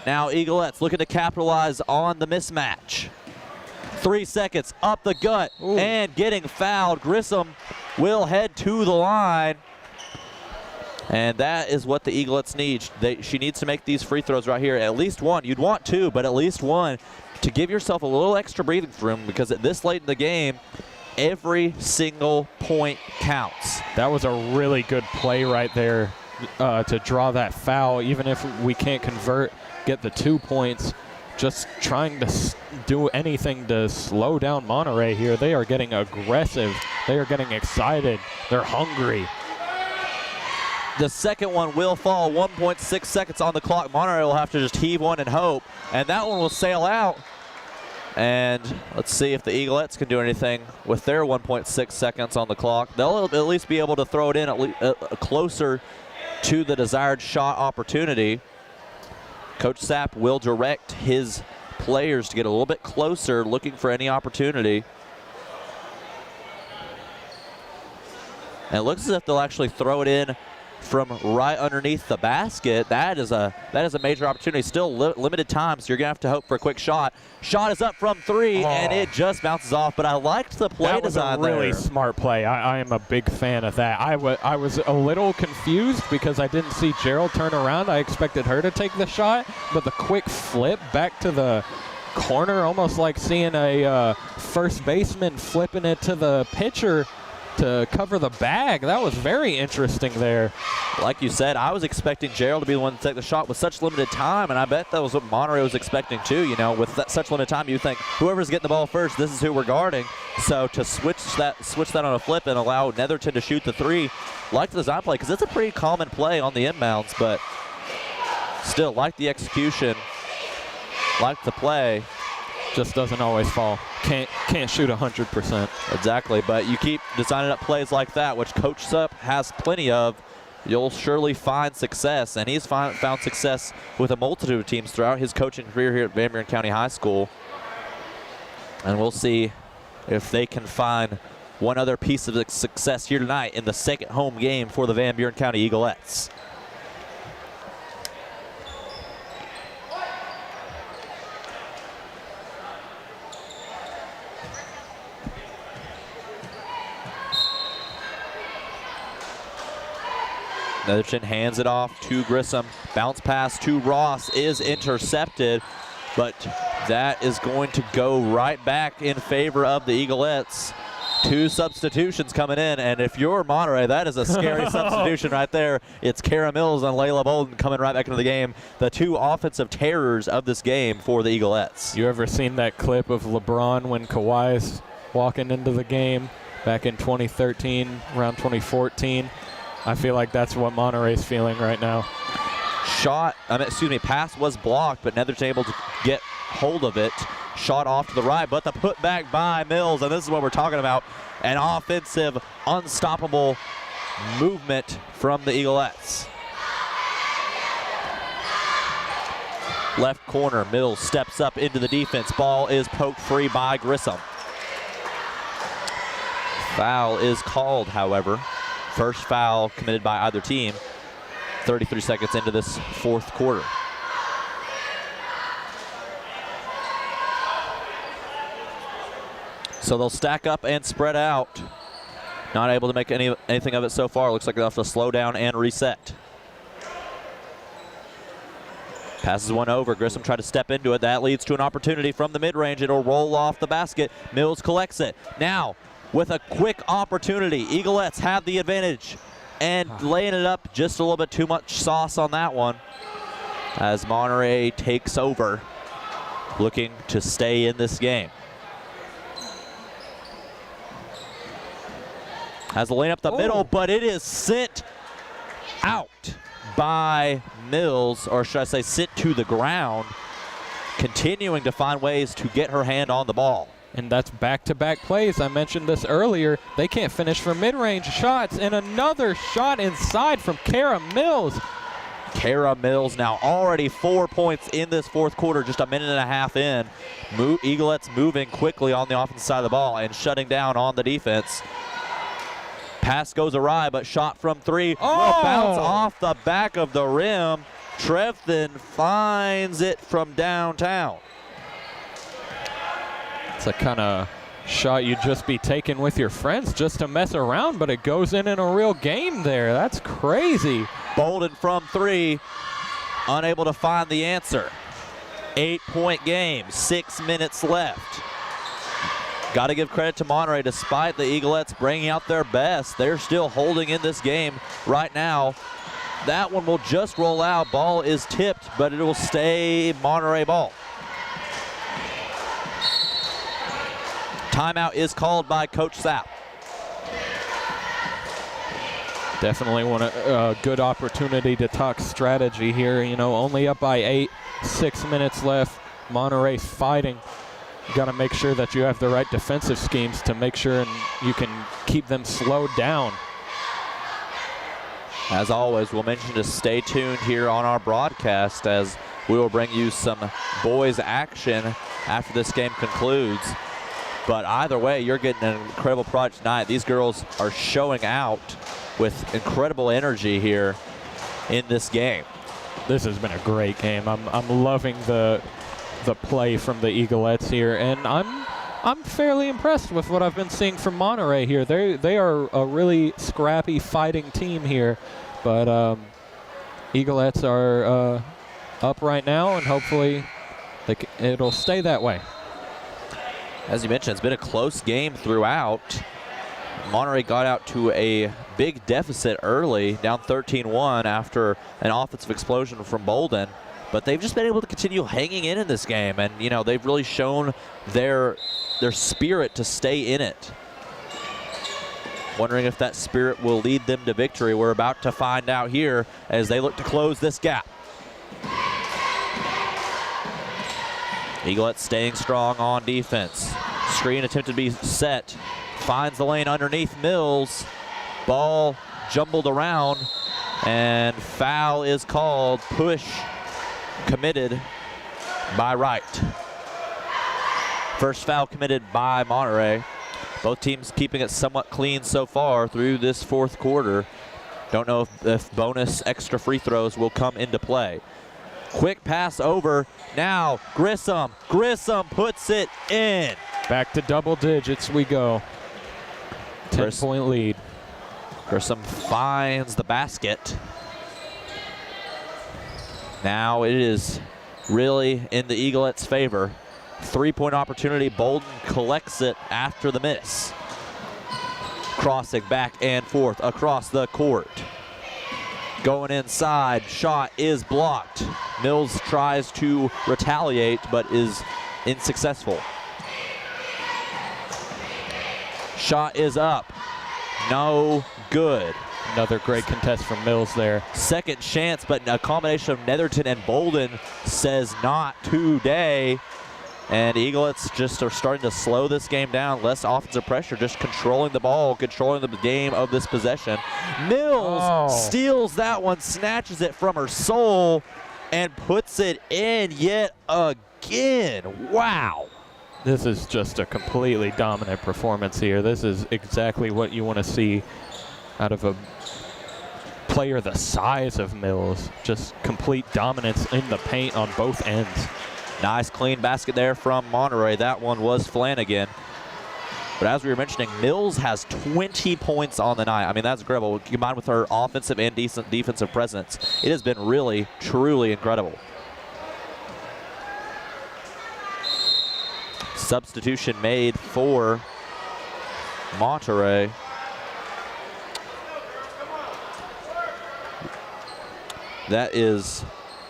Now Eaglets looking to capitalize on the mismatch. 3 seconds up the gut. Ooh. And getting fouled. Grissom will head to the line. And that is what the Eaglets need. She needs to make these free throws right here. At least one. You'd want two, but at least one to give yourself a little extra breathing room, because at this late in the game, every single point counts. That was a really good play right there to draw that foul. Even if we can't convert, get the 2 points, just trying to do anything to slow down Monterey here. They are getting aggressive. They are getting excited. They're hungry. The second one will fall. 1.6 seconds on the clock. Monterey will have to just heave one and hope. And that one will sail out. And let's see if the Eaglets can do anything with their 1.6 seconds on the clock. They'll at least be able to throw it in closer to the desired shot opportunity. Coach Sapp will direct his players to get a little bit closer, looking for any opportunity. And it looks as if they'll actually throw it in from right underneath the basket. That is a major opportunity. Still limited time, so you're gonna have to hope for a quick shot. Shot is up from three, and it just bounces off. But I liked the play design there. That was a really smart play. I am a big fan of that. I was a little confused because I didn't see Gerald turn around. I expected her to take the shot, but the quick flip back to the corner, almost like seeing a first baseman flipping it to the pitcher to cover the bag. That was very interesting there. Like you said, I was expecting Gerald to be the one to take the shot with such limited time, and I bet that was what Monterey was expecting too. You know, with such limited time, you think whoever's getting the ball first, this is who we're guarding. So to switch that on a flip and allow Netherton to shoot the three, like the design play, because it's a pretty common play on the inbounds, but still like the execution, like the play. Just doesn't always fall. Can't shoot 100%. Exactly, but you keep designing up plays like that, which Coach Supp has plenty of, you'll surely find success. And he's found success with a multitude of teams throughout his coaching career here at Buren County High School. And we'll see if they can find one other piece of success here tonight in the second home game for the Van Buren County Eaglettes. Netherton hands it off to Grissom. Bounce pass to Ross is intercepted, but that is going to go right back in favor of the Eaglettes. 2 substitutions coming in, and if you're Monterey, that is a scary substitution right there. It's Kara Mills and Layla Bolden coming right back into the game. The 2 offensive terrors of this game for the Eaglettes. You ever seen that clip of LeBron when Kawhi's walking into the game back in 2013, around 2014? I feel like that's what Monterey's feeling right now. Pass was blocked, but Netherton able to get hold of it. Shot off to the right, but the putback by Mills, and this is what we're talking about. An offensive, unstoppable movement from the Eaglettes. Left corner, Mills steps up into the defense. Ball is poked free by Grissom. Foul is called, however. First foul committed by either team. 33 seconds into this fourth quarter. So they'll stack up and spread out. Not able to make anything of it so far. Looks like they'll have to slow down and reset. Passes one over. Grissom tried to step into it. That leads to an opportunity from the mid-range. It'll roll off the basket. Mills collects it. Now, with a quick opportunity, Eaglettes have the advantage. And laying it up, just a little bit too much sauce on that one. As Monterey takes over, looking to stay in this game. Has the lane up the middle, but it is sent out by Mills, or should I say sent to the ground, continuing to find ways to get her hand on the ball. And that's back-to-back plays. I mentioned this earlier. They can't finish for mid-range shots. And another shot inside from Kara Mills. Kara Mills now already 4 points in this fourth quarter, just a minute and a half in. Eaglets moving quickly on the offensive side of the ball and shutting down on the defense. Pass goes awry, but shot from three will bounce off the back of the rim. Trefton finds it from downtown. It's a kind of shot you'd just be taking with your friends just to mess around, but it goes in a real game there. That's crazy. Bolden from three, unable to find the answer. 8-point game, 6 minutes left. Got to give credit to Monterey. Despite the Eaglets bringing out their best, they're still holding in this game right now. That one will just roll out. Ball is tipped, but it will stay Monterey ball. Timeout is called by Coach Sapp. Definitely want a good opportunity to talk strategy here. You know, only up by 8, 6 minutes left. Monterey fighting. You got to make sure that you have the right defensive schemes to make sure you can keep them slowed down. As always, we'll mention to stay tuned here on our broadcast as we will bring you some boys action after this game concludes. But either way, you're getting an incredible product tonight. These girls are showing out with incredible energy here in this game. This has been a great game. I'm loving the play from the Eaglets here, and I'm fairly impressed with what I've been seeing from Monterey here. They are a really scrappy, fighting team here, but Eaglets are up right now, and hopefully it'll stay that way. As you mentioned, it's been a close game throughout. Monterey got out to a big deficit early, down 13-1 after an offensive explosion from Bolden. But they've just been able to continue hanging in this game, and you know they've really shown their spirit to stay in it. Wondering if that spirit will lead them to victory. We're about to find out here as they look to close this gap. Eaglets staying strong on defense. Screen attempted to be set. Finds the lane underneath Mills. Ball jumbled around, and foul is called. Push committed by Wright. First foul committed by Monterey. Both teams keeping it somewhat clean so far through this fourth quarter. Don't know if bonus extra free throws will come into play. Quick pass over. Now Grissom. Grissom puts it in. Back to double digits we go. 10-point lead. Grissom finds the basket. Now it is really in the Eaglets' favor. 3-point opportunity. Bolden collects it after the miss. Crossing back and forth across the court. Going inside. Shot is blocked. Mills tries to retaliate but is unsuccessful. Shot is up. No good. Another great contest from Mills there. Second chance, but a combination of Netherton and Bolden says not today. And Eaglets just are starting to slow this game down. Less offensive pressure, just controlling the ball, controlling the game of this possession. Mills steals that one, snatches it from her soul, and puts it in yet again. Wow. This is just a completely dominant performance here. This is exactly what you want to see out of a player the size of Mills. Just complete dominance in the paint on both ends. Nice clean basket there from Monterey. That one was Flanagan. But as we were mentioning, Mills has 20 points on the night. I mean, that's incredible. Combined with her offensive and decent defensive presence, it has been really, truly incredible. Substitution made for Monterey. That is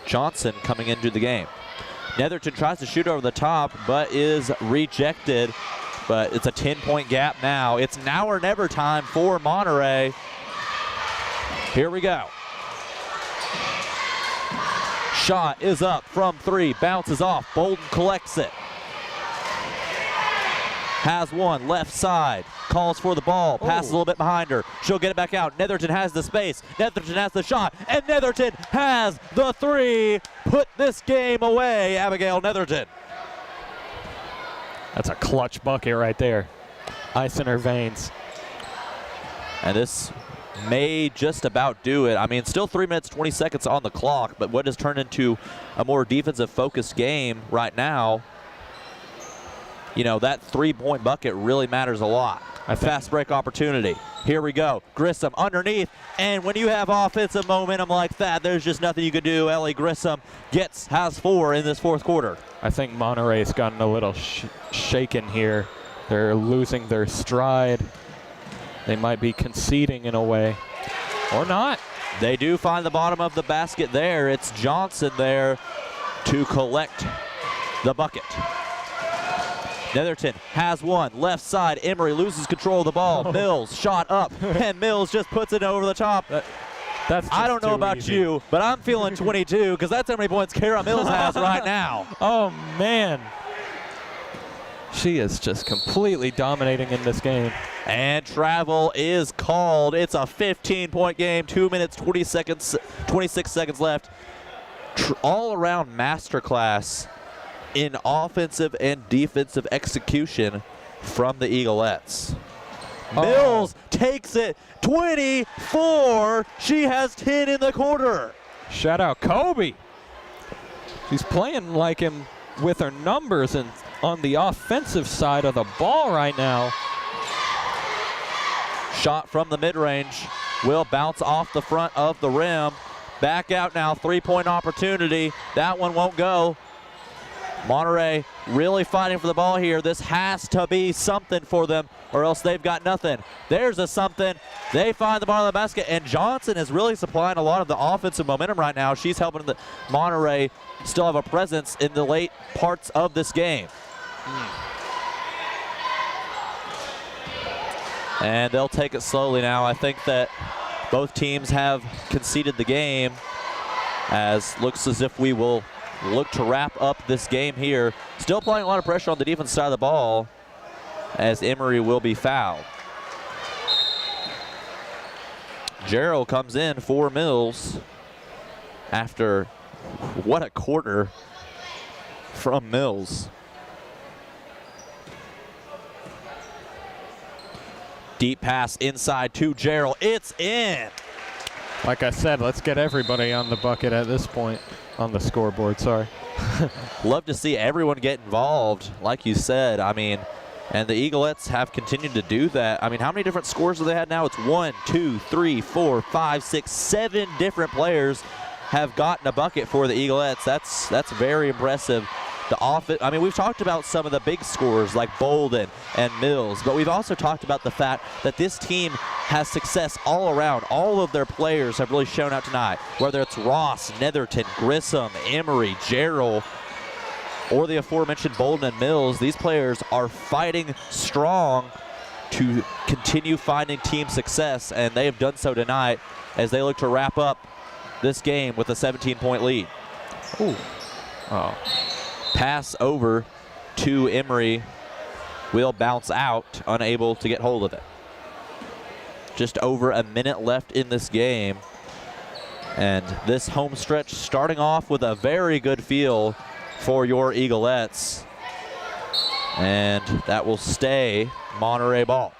Johnson coming into the game. Netherton tries to shoot over the top, but is rejected. But it's a 10-point gap now. It's now or never time for Monterey. Here we go. Shot is up from three, bounces off. Bolden collects it. has one, left side, calls for the ball, passes a little bit behind her. She'll get it back out. Netherton has the space. Netherton has the shot, and Netherton has the three. Put this game away, Abigail Netherton. That's a clutch bucket right there. Ice in her veins. And this may just about do it. I mean, still 3 minutes, 20 seconds on the clock, but what has turned into a more defensive-focused game right now, you know, that three-point bucket really matters a lot. A fast break opportunity. Here we go. Grissom underneath, and when you have offensive momentum like that, there's just nothing you can do. Ellie Grissom has 4 in this fourth quarter. I think Monterey's gotten a little shaken here. They're losing their stride. They might be conceding in a way, or not. They do find the bottom of the basket there. It's Johnson there to collect the bucket. Netherton has one, left side. Emery loses control of the ball. Mills shot up, and Mills just puts it over the top. That's I don't know about you, but I'm feeling 22 because that's how many points Kara Mills has right now. Oh, man. She is just completely dominating in this game. And travel is called. It's a 15-point game, 2 minutes, 26 seconds left. All-around masterclass in offensive and defensive execution from the Eaglettes. Mills takes it 24. She has 10 in the quarter. Shout out Kobe. She's playing like him with her numbers and on the offensive side of the ball right now. Shot from the mid-range will bounce off the front of the rim. Back out now, three-point opportunity. That one won't go. Monterey really fighting for the ball here. This has to be something for them or else they've got nothing. There's a something. They find the bottom of the basket, and Johnson is really supplying a lot of the offensive momentum right now. She's helping the Monterey still have a presence in the late parts of this game. And they'll take it slowly now. I think that both teams have conceded the game, as looks as if we will look to wrap up this game here. Still applying a lot of pressure on the defense side of the ball, as Emery will be fouled. Gerald comes in for Mills after what a quarter from Mills. Deep pass inside to Gerald. It's in. Like I said, let's get everybody on the bucket at this point. On the scoreboard, sorry. Love to see everyone get involved, like you said. I mean, and the Eaglettes have continued to do that. I mean, how many different scores have they had now? It's 1, 2, 3, 4, 5, 6, 7 different players have gotten a bucket for the Eaglettes. That's very impressive. The offense, I mean, we've talked about some of the big scores like Bolden and Mills, but we've also talked about the fact that this team has success all around. All of their players have really shown out tonight, whether it's Ross, Netherton, Grissom, Emery, Gerald, or the aforementioned Bolden and Mills. These players are fighting strong to continue finding team success, and they have done so tonight as they look to wrap up this game with a 17-point lead. Ooh. Oh. Pass over to Emery will bounce out, unable to get hold of it. Just over a minute left in this game, and this home stretch starting off with a very good feel for your Eaglettes, and that will stay Monterey ball.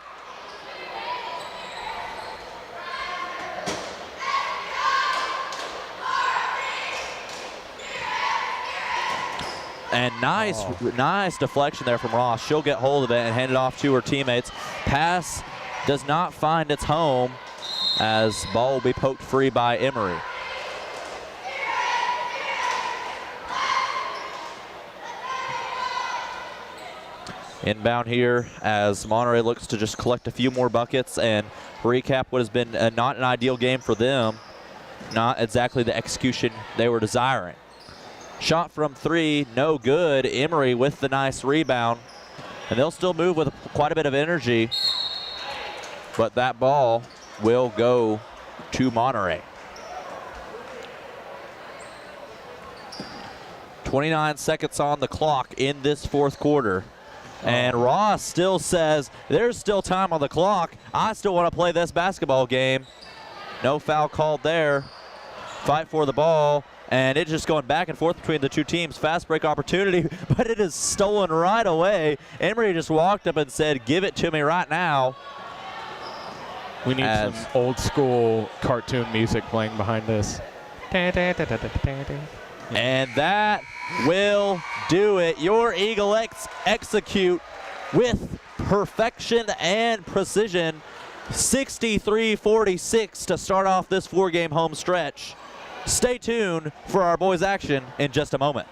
And nice deflection there from Ross. She'll get hold of it and hand it off to her teammates. Pass does not find its home, as ball will be poked free by Emery. Inbound here as Monterey looks to just collect a few more buckets and recap what has been not an ideal game for them. Not exactly the execution they were desiring. Shot from three, no good. Emery with the nice rebound. And they'll still move with quite a bit of energy. But that ball will go to Monterey. 29 seconds on the clock in this fourth quarter. And Ross still says, there's still time on the clock. I still want to play this basketball game. No foul called there. Fight for the ball. And it's just going back and forth between the two teams. Fast break opportunity, but it is stolen right away. Emory just walked up and said, give it to me right now. We need some old school cartoon music playing behind this. And that will do it. Your Eaglets execute with perfection and precision. 63-46 to start off this 4-game home stretch. Stay tuned for our boys' action in just a moment.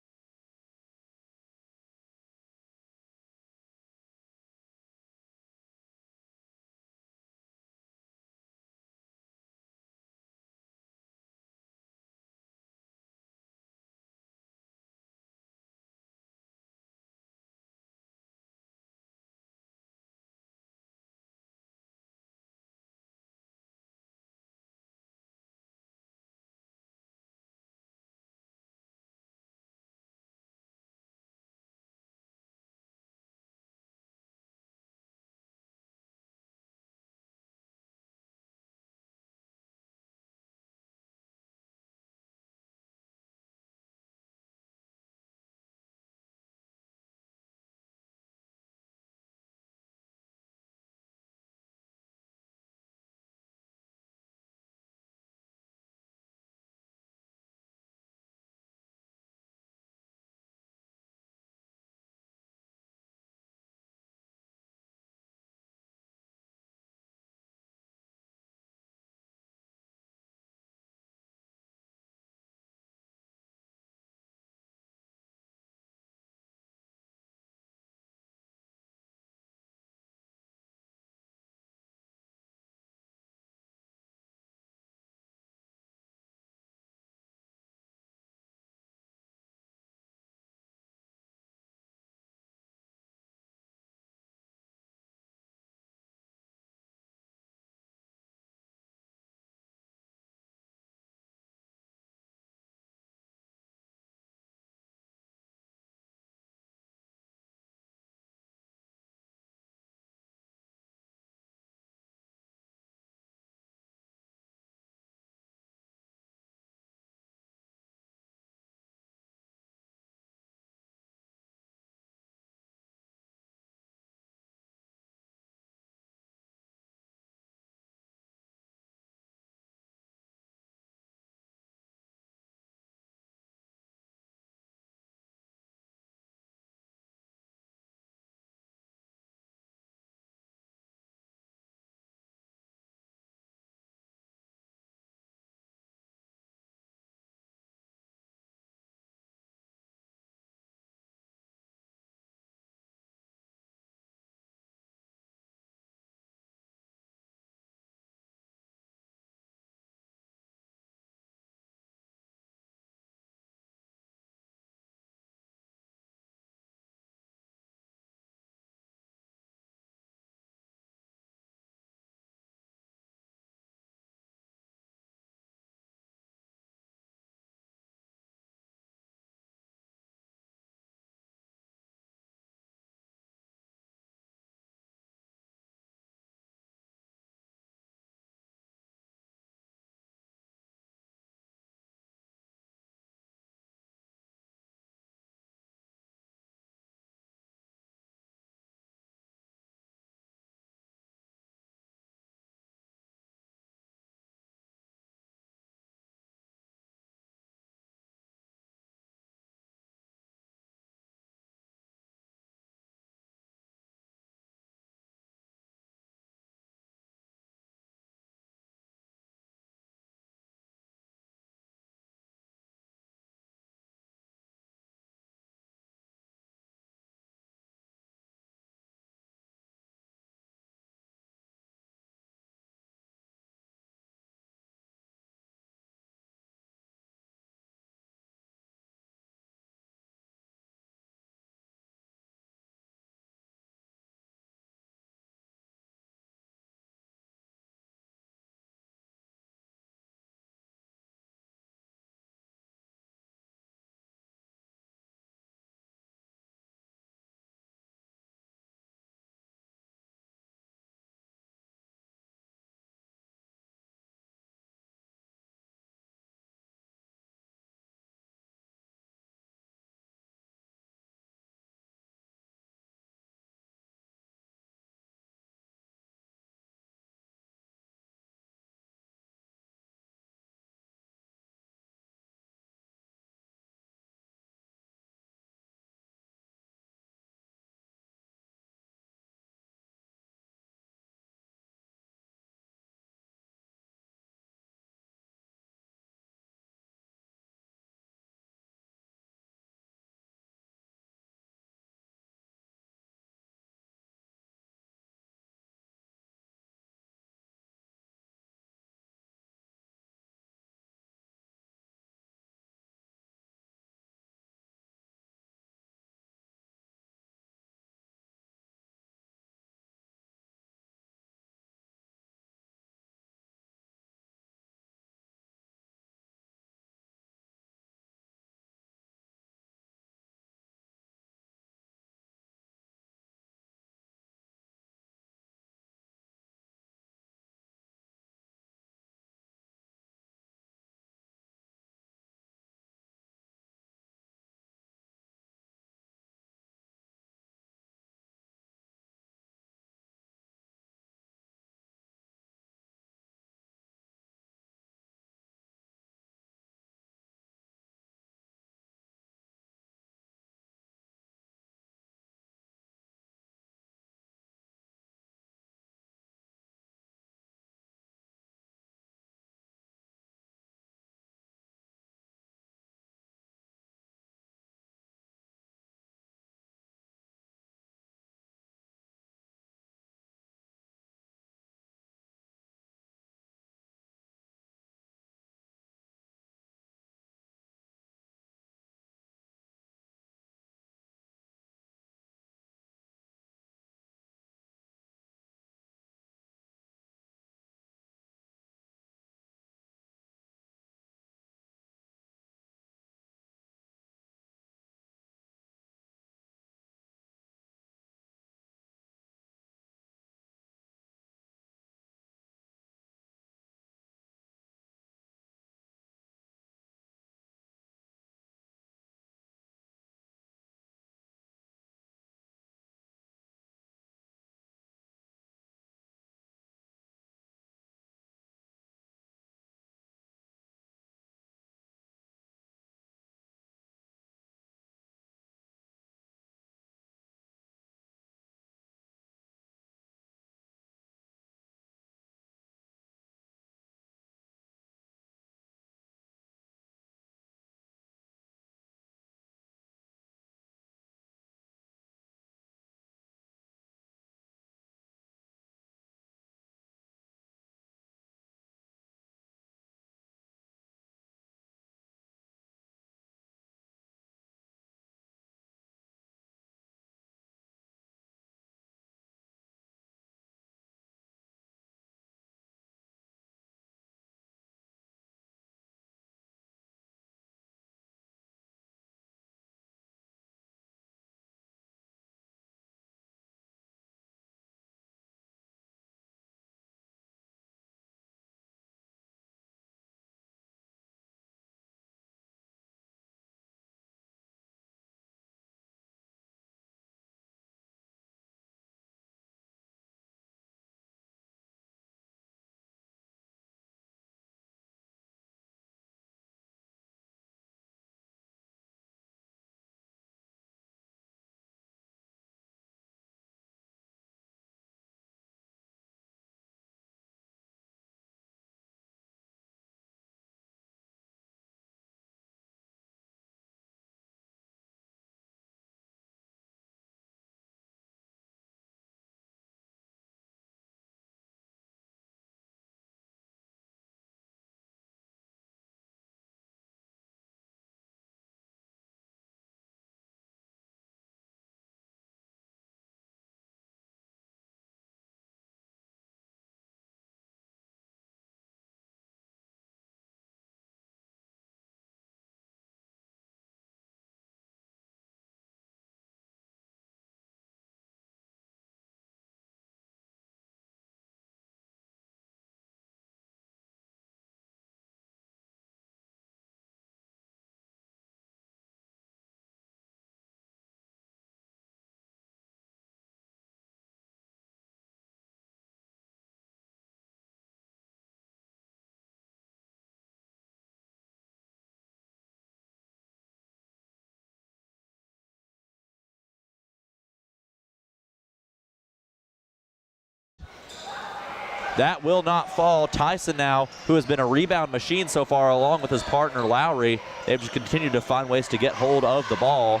That will not fall. Tyson now, who has been a rebound machine so far, along with his partner Lowry, they've just continued to find ways to get hold of the ball.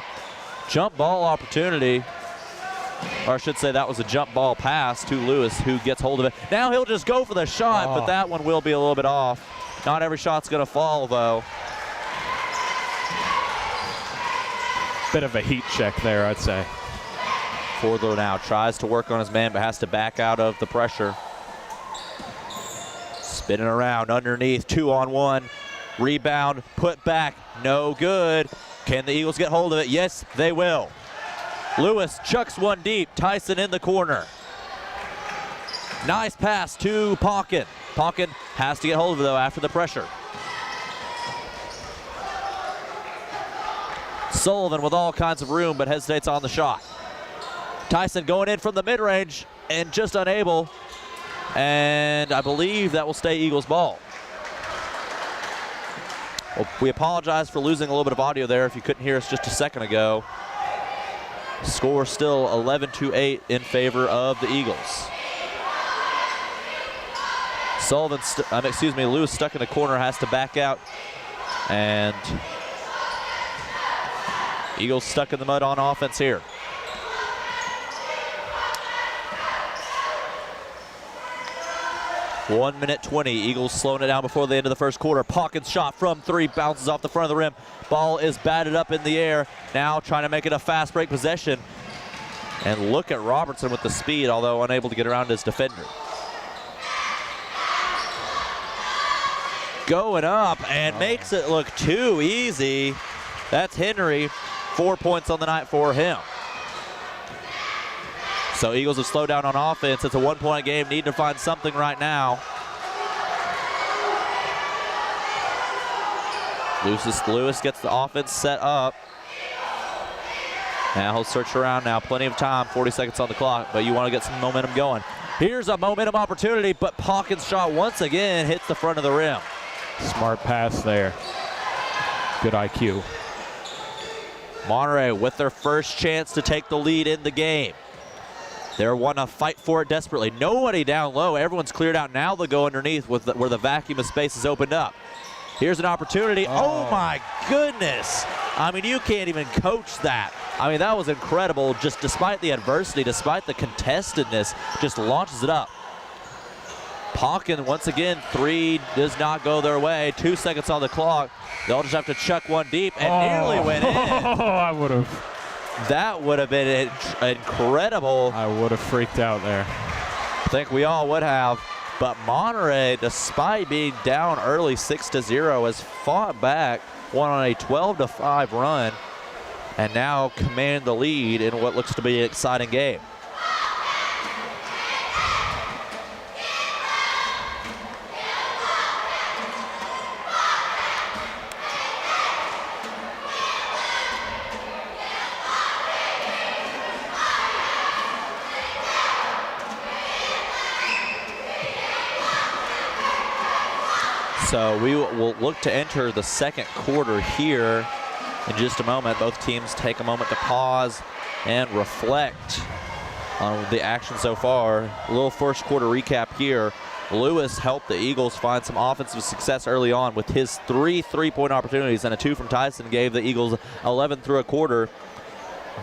Jump ball opportunity, or I should say that was a jump ball pass to Lewis, who gets hold of it. Now he'll just go for the shot, but that one will be a little bit off. Not every shot's going to fall, though. Bit of a heat check there, I'd say. Forther now tries to work on his man, but has to back out of the pressure. Spinning around underneath, 2-on-1. Rebound, put back, no good. Can the Eagles get hold of it? Yes, they will. Lewis chucks one deep. Tyson in the corner. Nice pass to Pauken. Pauken has to get hold of it, though, after the pressure. Sullivan with all kinds of room, but hesitates on the shot. Tyson going in from the mid-range and just unable. And I believe that will stay Eagles ball. Well, we apologize for losing a little bit of audio there if you couldn't hear us just a second ago. Score still 11-8 in favor of the Eagles. Lewis stuck in the corner, has to back out. And Eagles stuck in the mud on offense here. One minute 20. Eagles slowing it down before the end of the first quarter. Pauken's shot from three bounces off the front of the rim. Ball is batted up in the air. Now trying to make it a fast break possession. And look at Robertson with the speed, although unable to get around his defender. Going up and makes it look too easy. That's Henry. 4 points on the night for him. So Eagles have slowed down on offense. It's a one-point game. Need to find something right now. Lewis gets the offense set up. Now he'll search around now. Plenty of time, 40 seconds on the clock, but you want to get some momentum going. Here's a momentum opportunity, but Pauken's shot once again hits the front of the rim. Smart pass there. Good IQ. Monterey with their first chance to take the lead in the game. They're wanting to fight for it desperately. Nobody down low. Everyone's cleared out. Now they'll go underneath where the vacuum of space is opened up. Here's an opportunity. Oh my goodness. I mean, you can't even coach that. I mean, that was incredible. Just despite the adversity, despite the contestedness, just launches it up. Pauken, once again, three does not go their way. 2 seconds on the clock. They'll just have to chuck one deep and nearly went in. I would have. That would have been incredible. I would have freaked out there. I think we all would have. But Monterey, despite being down early 6-0, has fought back, won on a 12-5 run, and now command the lead in what looks to be an exciting game. So we will look to enter the second quarter here in just a moment. Both teams take a moment to pause and reflect on the action so far. A little first quarter recap here. Lewis helped the Eagles find some offensive success early on with his 3 3-point opportunities, and a 2 from Tyson gave the Eagles 11 through a quarter.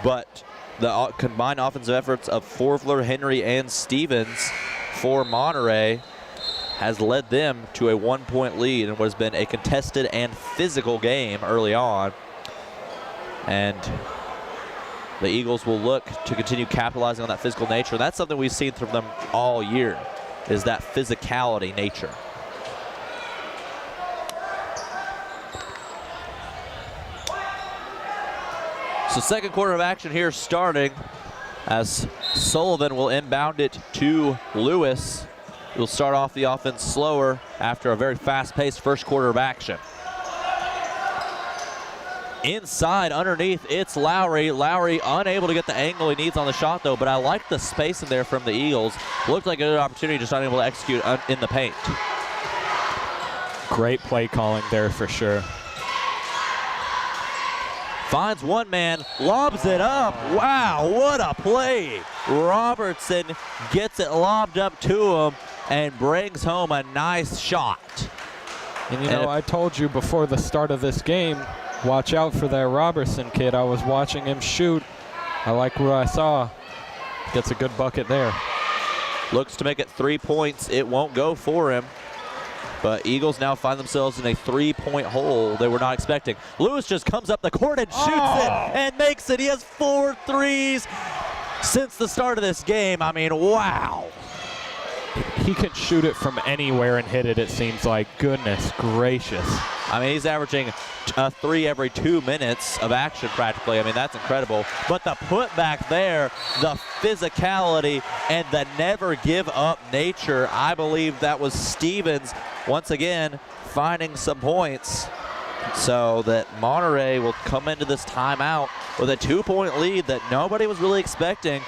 But the combined offensive efforts of Forvler, Henry, and Stevens for Monterey has led them to a 1-point lead in what has been a contested and physical game early on. And the Eagles will look to continue capitalizing on that physical nature. That's something we've seen from them all year, is that physicality nature. So second quarter of action here starting as Sullivan will inbound it to Lewis. We'll start off the offense slower after a very fast-paced first quarter of action. Inside, underneath, it's Lowry. Lowry unable to get the angle he needs on the shot, though, but I like the spacing there from the Eagles. Looked like a good opportunity, just unable to execute in the paint. Great play calling there for sure. Finds one man, lobs it up. Wow, what a play. Robertson gets it lobbed up to him. and brings home a nice shot. And you know, I told you before the start of this game, watch out for that Robertson kid. I was watching him shoot. I like what I saw. Gets a good bucket there. Looks to make it 3 points. It won't go for him. But Eagles now find themselves in a 3-point hole they were not expecting. Lewis just comes up the court and shoots it and makes it. He has 4 threes since the start of this game. I mean, wow. He can shoot it from anywhere and hit it, it seems like. Goodness gracious. I mean, he's averaging a 3 every 2 minutes of action practically. I mean, that's incredible. But the putback there, the physicality, and the never give up nature, I believe that was Stevens once again finding some points so that Monterey will come into this timeout with a 2-point lead that nobody was really expecting.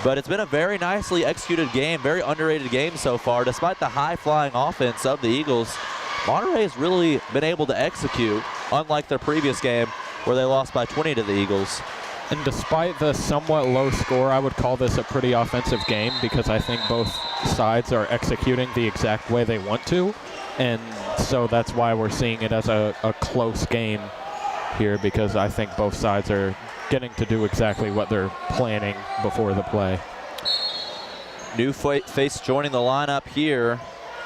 But it's been a very nicely executed game, very underrated game so far. Despite the high-flying offense of the Eagles, Monterey has really been able to execute, unlike their previous game where they lost by 20 to the Eagles. And despite the somewhat low score, I would call this a pretty offensive game because I think both sides are executing the exact way they want to. And so that's why we're seeing it as a close game here, because I think both sides are getting to do exactly what they're planning before the play. New face joining the lineup here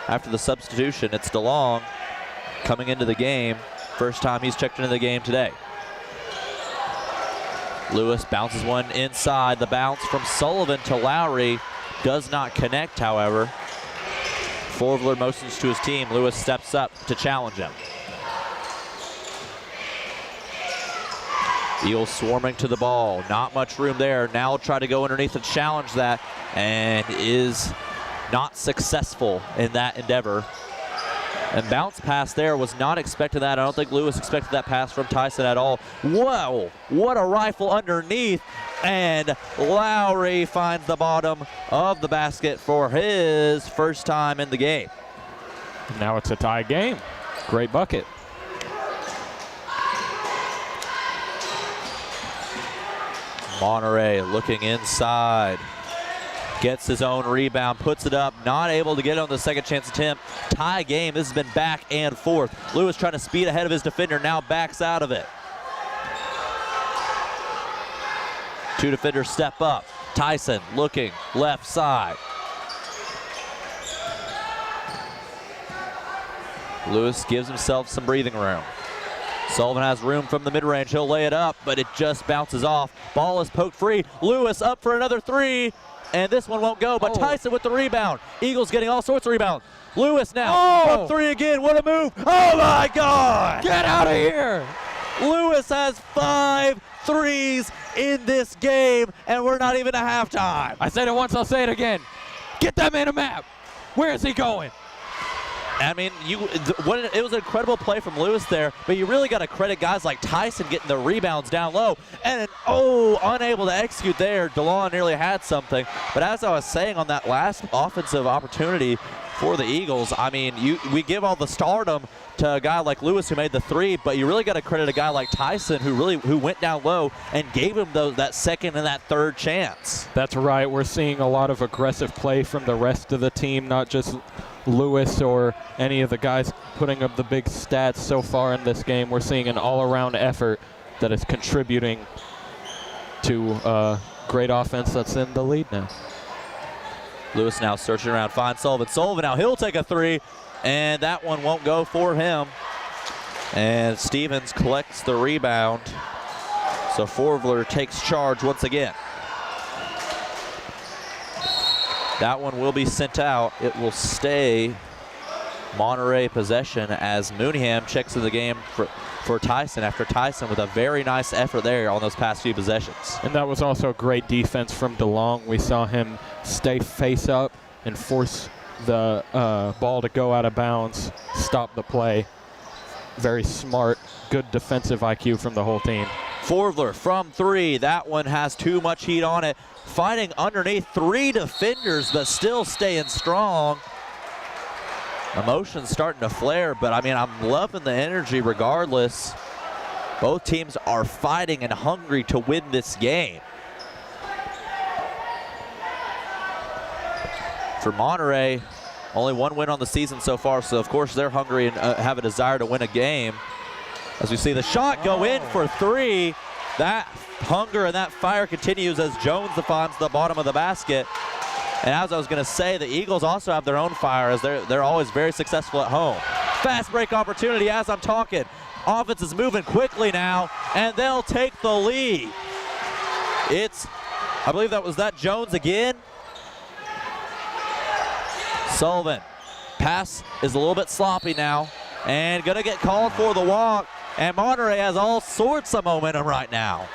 after the substitution. It's DeLong coming into the game. First time he's checked into the game today. Lewis bounces one inside. The bounce from Sullivan to Lowry does not connect, however. Forvler motions to his team. Lewis steps up to challenge him. Eagles swarming to the ball. Not much room there. Now will try to go underneath and challenge that, and is not successful in that endeavor. And bounce pass there, was not expecting that. I don't think Lewis expected that pass from Tyson at all. Whoa, what a rifle underneath. And Lowry finds the bottom of the basket for his first time in the game. Now it's a tie game. Great bucket. Monterey looking inside. Gets his own rebound, puts it up, not able to get it on the second chance attempt. Tie game, this has been back and forth. Lewis trying to speed ahead of his defender, now backs out of it. 2 defenders step up. Tyson looking left side. Lewis gives himself some breathing room. Sullivan has room from the mid-range. He'll lay it up, but it just bounces off. Ball is poked free. Lewis up for another 3, and this one won't go, but Tyson with the rebound. Eagles getting all sorts of rebounds. Lewis now from 3 again. What a move. Oh, my God. Get out of here. Lewis has 5 threes in this game, and we're not even at halftime. I said it once, I'll say it again. Get that man a map. Where is he going? I mean, it was an incredible play from Lewis there, but you really got to credit guys like Tyson getting the rebounds down low. And unable to execute there. DeLong nearly had something. But as I was saying on that last offensive opportunity for the Eagles, I mean, we give all the stardom to a guy like Lewis who made the 3, but you really got to credit a guy like Tyson who went down low and gave him that second and that third chance. That's right. We're seeing a lot of aggressive play from the rest of the team, not just Lewis or any of the guys putting up the big stats so far in this game. We're seeing an all-around effort that is contributing to a great offense that's in the lead now. Lewis now searching around, finds Sullivan. Sullivan now, he'll take a 3, and that one won't go for him. And Stevens collects the rebound. So Forvler takes charge once again. That one will be sent out. It will stay Monterey possession as Mooneyham checks in the game for Tyson after Tyson with a very nice effort there on those past few possessions. And that was also great defense from DeLong. We saw him stay face up and force the ball to go out of bounds, stop the play. Very smart, good defensive IQ from the whole team. Forvler from 3. That one has too much heat on it. Fighting underneath 3 defenders, but still staying strong. Emotions starting to flare, but I mean, I'm loving the energy regardless. Both teams are fighting and hungry to win this game. For Monterey, Only one win on the season so far, so of course they're hungry and have a desire to win a game. As we see the shot go in for 3, that hunger and that fire continues as Jones finds the bottom of the basket. And as I was going to say, the Eagles also have their own fire as they're always very successful at home. Fast break opportunity as I'm talking. Offense is moving quickly now, and they'll take the lead. I believe that was Jones again. Sullivan. Pass is a little bit sloppy now, and gonna get called for the walk. And Monterey has all sorts of momentum right now.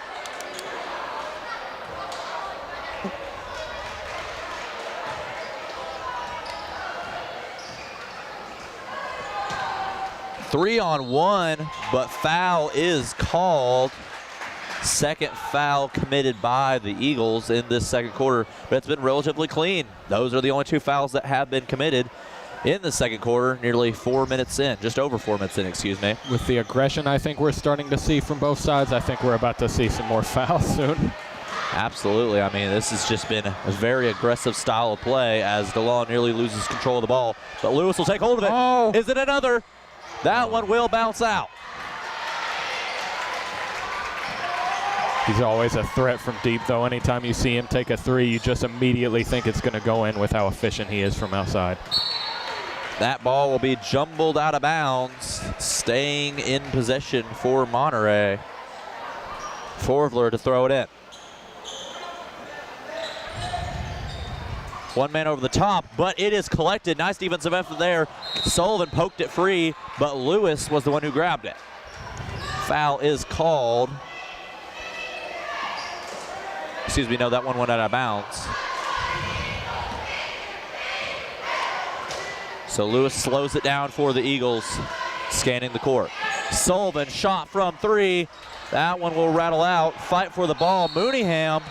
Three on one, but foul is called. Second foul committed by the Eagles in this second quarter, but it's been relatively clean. Those are the only 2 fouls that have been committed in the second quarter, nearly 4 minutes in, just over 4 minutes in, excuse me. With the aggression I think we're starting to see from both sides, I think we're about to see some more fouls soon. Absolutely. I mean, this has just been a very aggressive style of play as DeLaw nearly loses control of the ball, but Lewis will take hold of it. Oh. Is it another? That one will bounce out. He's always a threat from deep, though. Anytime you see him take a 3, you just immediately think it's going to go in with how efficient he is from outside. That ball will be jumbled out of bounds, staying in possession for Monterey. Forvler to throw it in. One man over the top, but it is collected. Nice defensive effort there. Sullivan poked it free, but Lewis was the one who grabbed it. Foul is called. Excuse me, no, that one went out of bounds. So Lewis slows it down for the Eagles, scanning the court. Sullivan shot from 3. That one will rattle out. Fight for the ball, Mooneyham,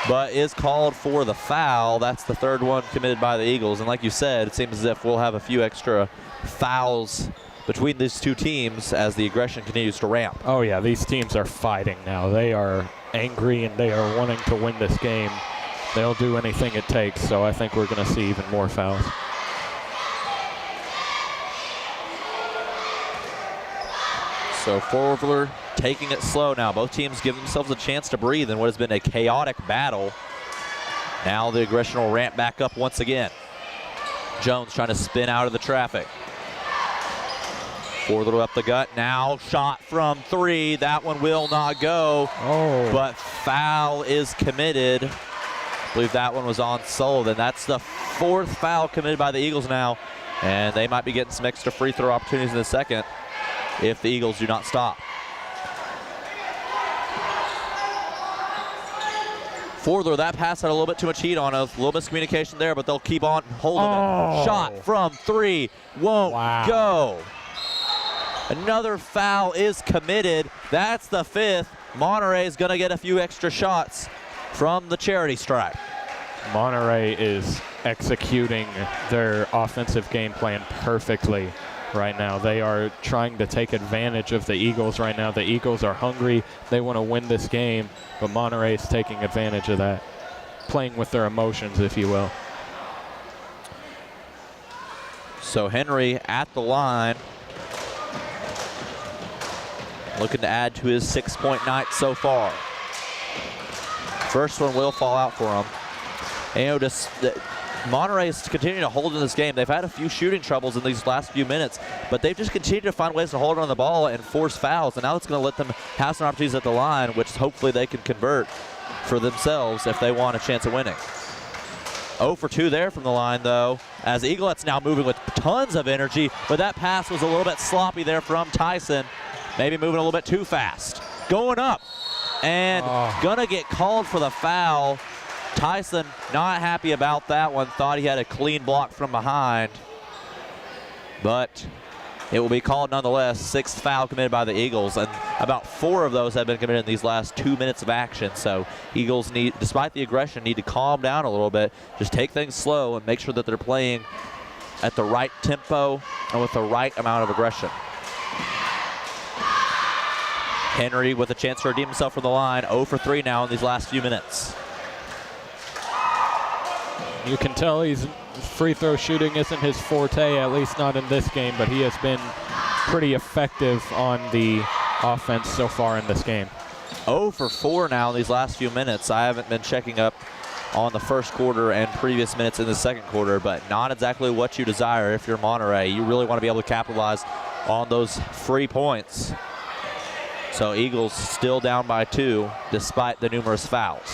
but is called for the foul. That's the 3rd one committed by the Eagles. And like you said, it seems as if we'll have a few extra fouls between these 2 teams as the aggression continues to ramp. Oh yeah, these teams are fighting now. They are angry and they are wanting to win this game. They'll do anything it takes, so I think we're going to see even more fouls. So Forvler taking it slow now. Both teams give themselves a chance to breathe in what has been a chaotic battle. Now the aggression will ramp back up once again. Jones trying to spin out of the traffic. Forvler up the gut. Now shot from 3. That one will not go. Oh. But foul is committed. I believe that one was on Sullivan. That's the 4th foul committed by the Eagles now. And they might be getting some extra free throw opportunities in the second if the Eagles do not stop. Forvler, that pass had a little bit too much heat on us. A little miscommunication there, but they'll keep on holding it. Shot from 3 won't go. Another foul is committed. That's the 5th. Monterey is going to get a few extra shots from the charity stripe. Monterey is executing their offensive game plan perfectly right now. They are trying to take advantage of the Eagles right now. The Eagles are hungry. They want to win this game, but Monterey is taking advantage of that, playing with their emotions, if you will. So Henry at the line, looking to add to his 6-point night so far. First one will fall out for him. And Monterey is continuing to hold in this game. They've had a few shooting troubles in these last few minutes, but they've just continued to find ways to hold on the ball and force fouls. And now it's going to let them have some opportunities at the line, which hopefully they can convert for themselves if they want a chance of winning. 0 for 2 there from the line, though, as Eaglets now moving with tons of energy, but that pass was a little bit sloppy there from Tyson. Maybe moving a little bit too fast. Going up and gonna get called for the foul. Tyson not happy about that one. Thought he had a clean block from behind, but it will be called nonetheless. 6th foul committed by the Eagles, and about 4 of those have been committed in these last 2 minutes of action. So Eagles need, despite the aggression, need to calm down a little bit. Just take things slow and make sure that they're playing at the right tempo and with the right amount of aggression. Henry with a chance to redeem himself from the line. 0 for 3 now in these last few minutes. You can tell he's free throw shooting isn't his forte, at least not in this game, but he has been pretty effective on the offense so far in this game. 0 for 4 now in these last few minutes. I haven't been checking up on the first quarter and previous minutes in the second quarter, but not exactly what you desire if you're Monterey. You really want to be able to capitalize on those free points. So Eagles still down by 2 despite the numerous fouls.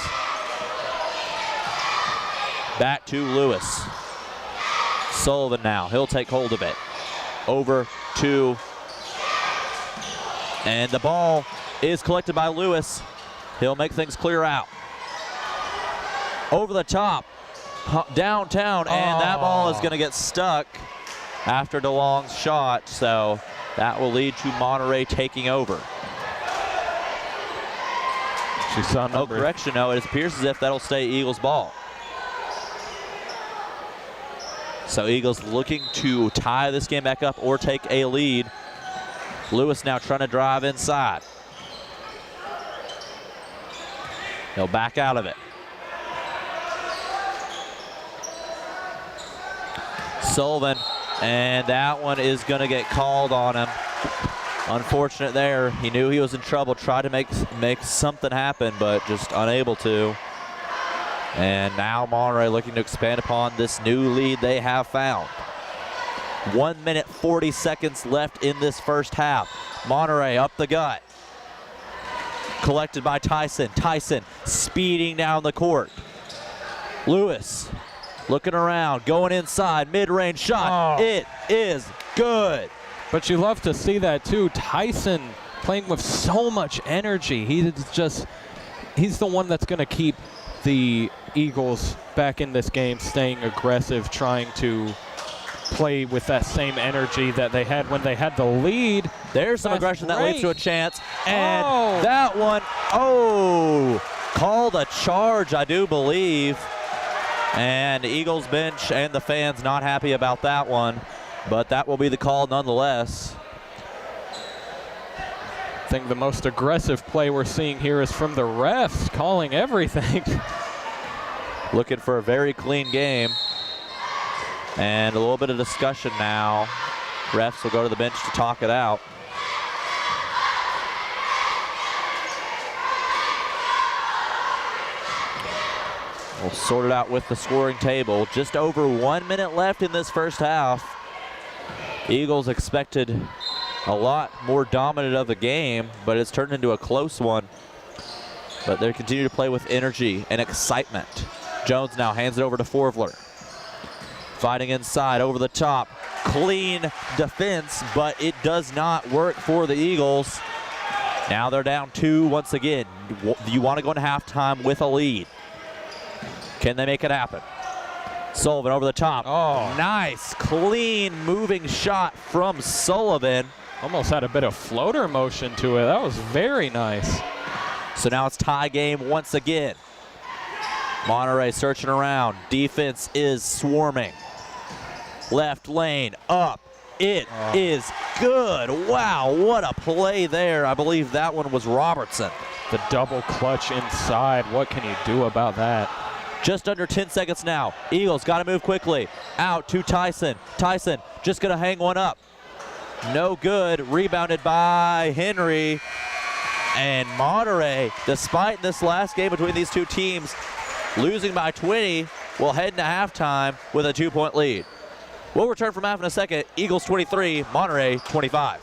Back to Lewis. Sullivan now, he'll take hold of it. Over to, and the ball is collected by Lewis. He'll make things clear out. Over the top, downtown, and that ball is going to get stuck after DeLong's shot, so that will lead to Monterey taking over. She saw no correction, no, it appears as if that'll stay Eagles ball. So Eagles looking to tie this game back up or take a lead. Lewis now trying to drive inside. He'll back out of it. Sullivan, and that one is going to get called on him. Unfortunate there. He knew he was in trouble, tried to make something happen, but just unable to. And now Monterey looking to expand upon this new lead they have found. 1 minute 40 seconds left in this first half. Monterey up the gut. Collected by Tyson. Tyson speeding down the court. Lewis looking around, going inside, mid-range shot. It is good. But you love to see that too. Tyson playing with so much energy. He's the one that's going to keep the Eagles back in this game, staying aggressive, trying to play with that same energy that they had when they had the lead. There's some aggression that leads to a chance, and that one, called a charge, I do believe. And Eagles bench and the fans not happy about that one, but that will be the call nonetheless. I think the most aggressive play we're seeing here is from the refs, calling everything. Looking for a very clean game. And a little bit of discussion now. Refs will go to the bench to talk it out. We'll sort it out with the scoring table. Just over 1 minute left in this first half. Eagles expected a lot more dominant of the game, but it's turned into a close one. But they continue to play with energy and excitement. Jones now hands it over to Forvler. Fighting inside, over the top. Clean defense, but it does not work for the Eagles. Now they're down 2 once again. You want to go into halftime with a lead. Can they make it happen? Sullivan over the top. Nice, clean, moving shot from Sullivan. Almost had a bit of floater motion to it. That was very nice. So now it's tie game once again. Monterey searching around. Defense is swarming. Left lane, up. It is good. Wow, what a play there. I believe that one was Robertson. The double clutch inside. What can you do about that? Just under 10 seconds now. Eagles got to move quickly. Out to Tyson. Tyson just going to hang one up. No good. Rebounded by Henry. And Monterey, despite this last game between these two teams, losing by 20, will head into halftime with a 2-point lead. We'll return from half in a second. Eagles 23, Monterey 25.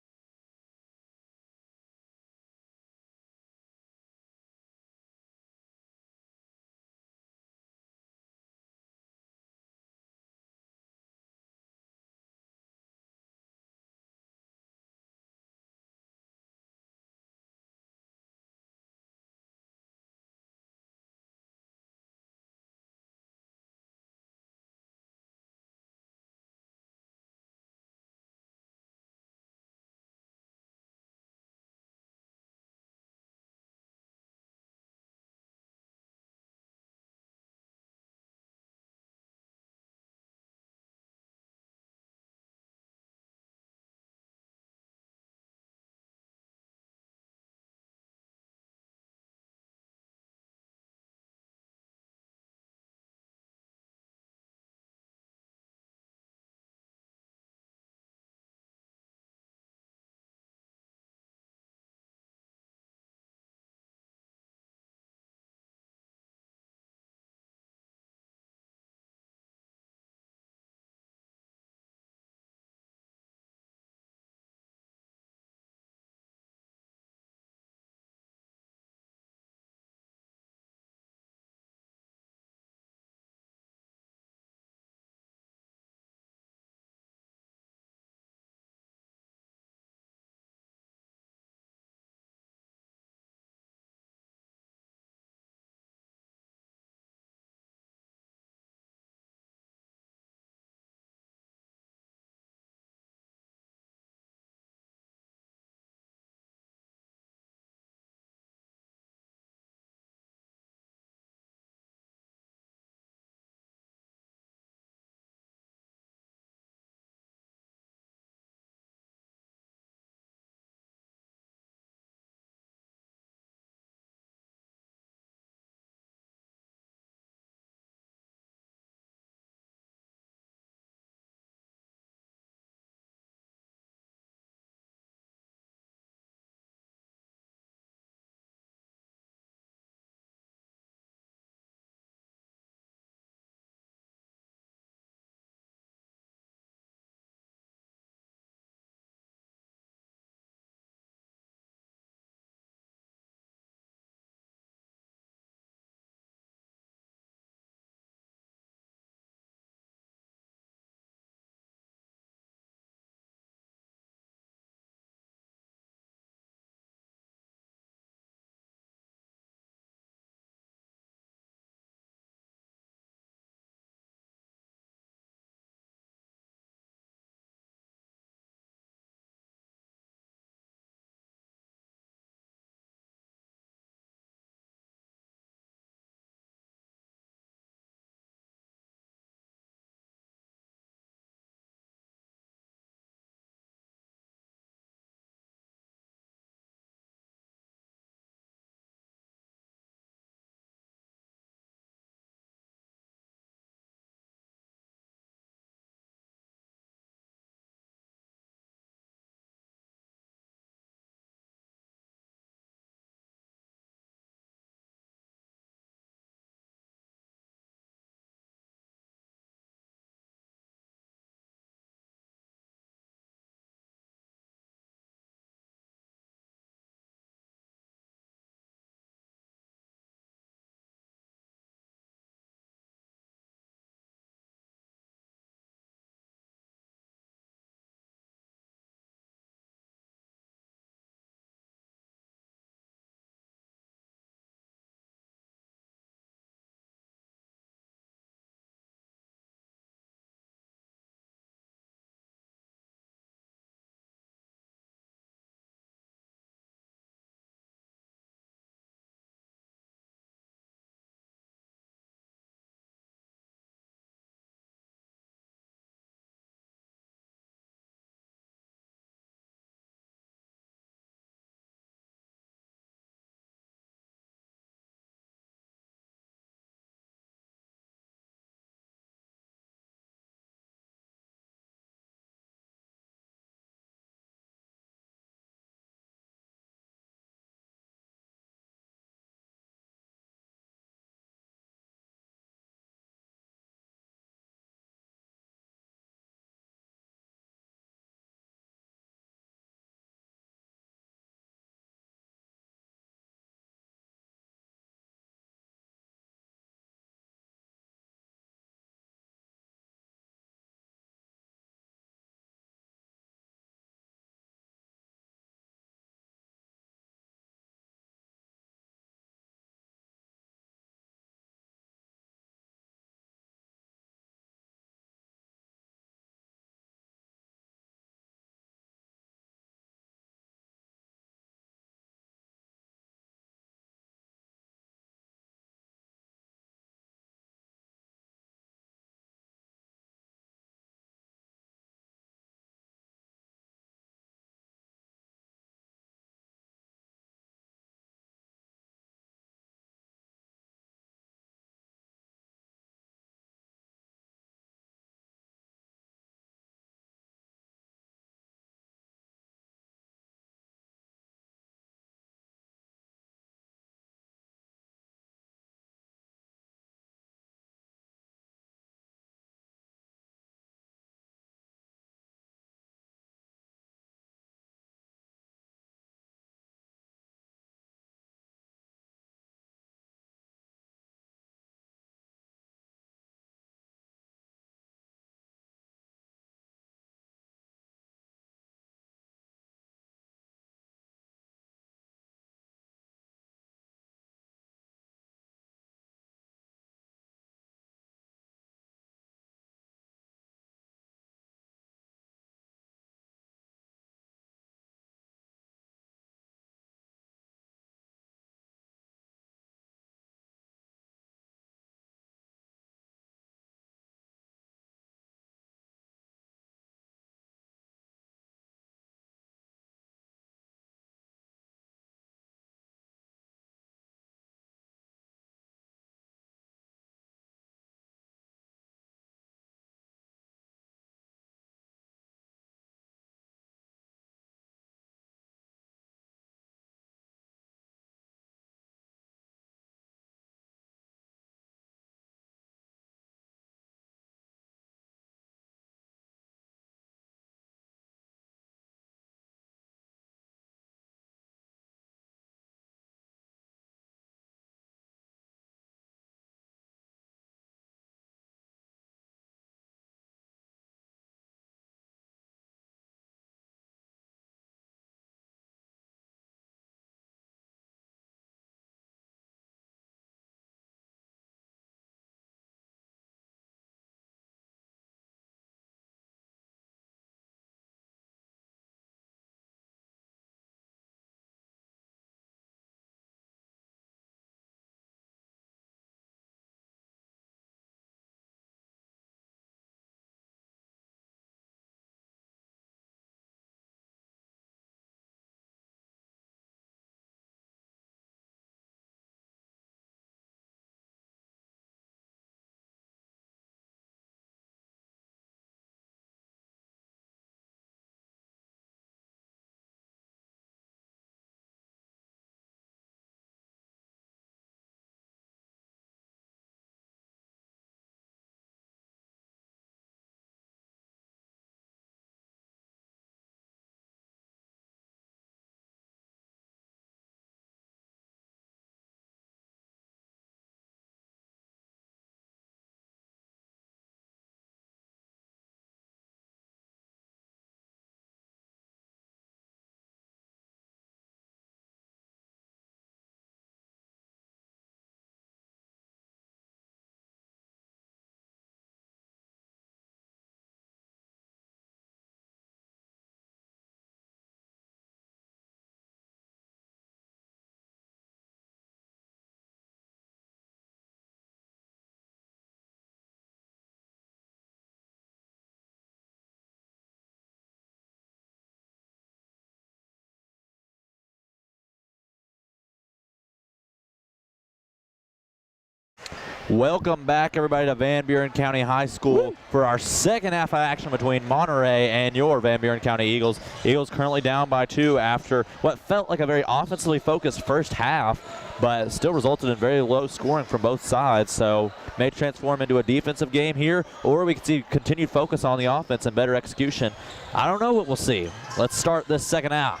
Welcome back, everybody, to Van Buren County High School for our second half of action between Monterey and your Van Buren County Eagles. Eagles currently down by 2 after what felt like a very offensively focused first half, but still resulted in very low scoring from both sides. So may transform into a defensive game here, or we could see continued focus on the offense and better execution. I don't know what we'll see. Let's start this second half.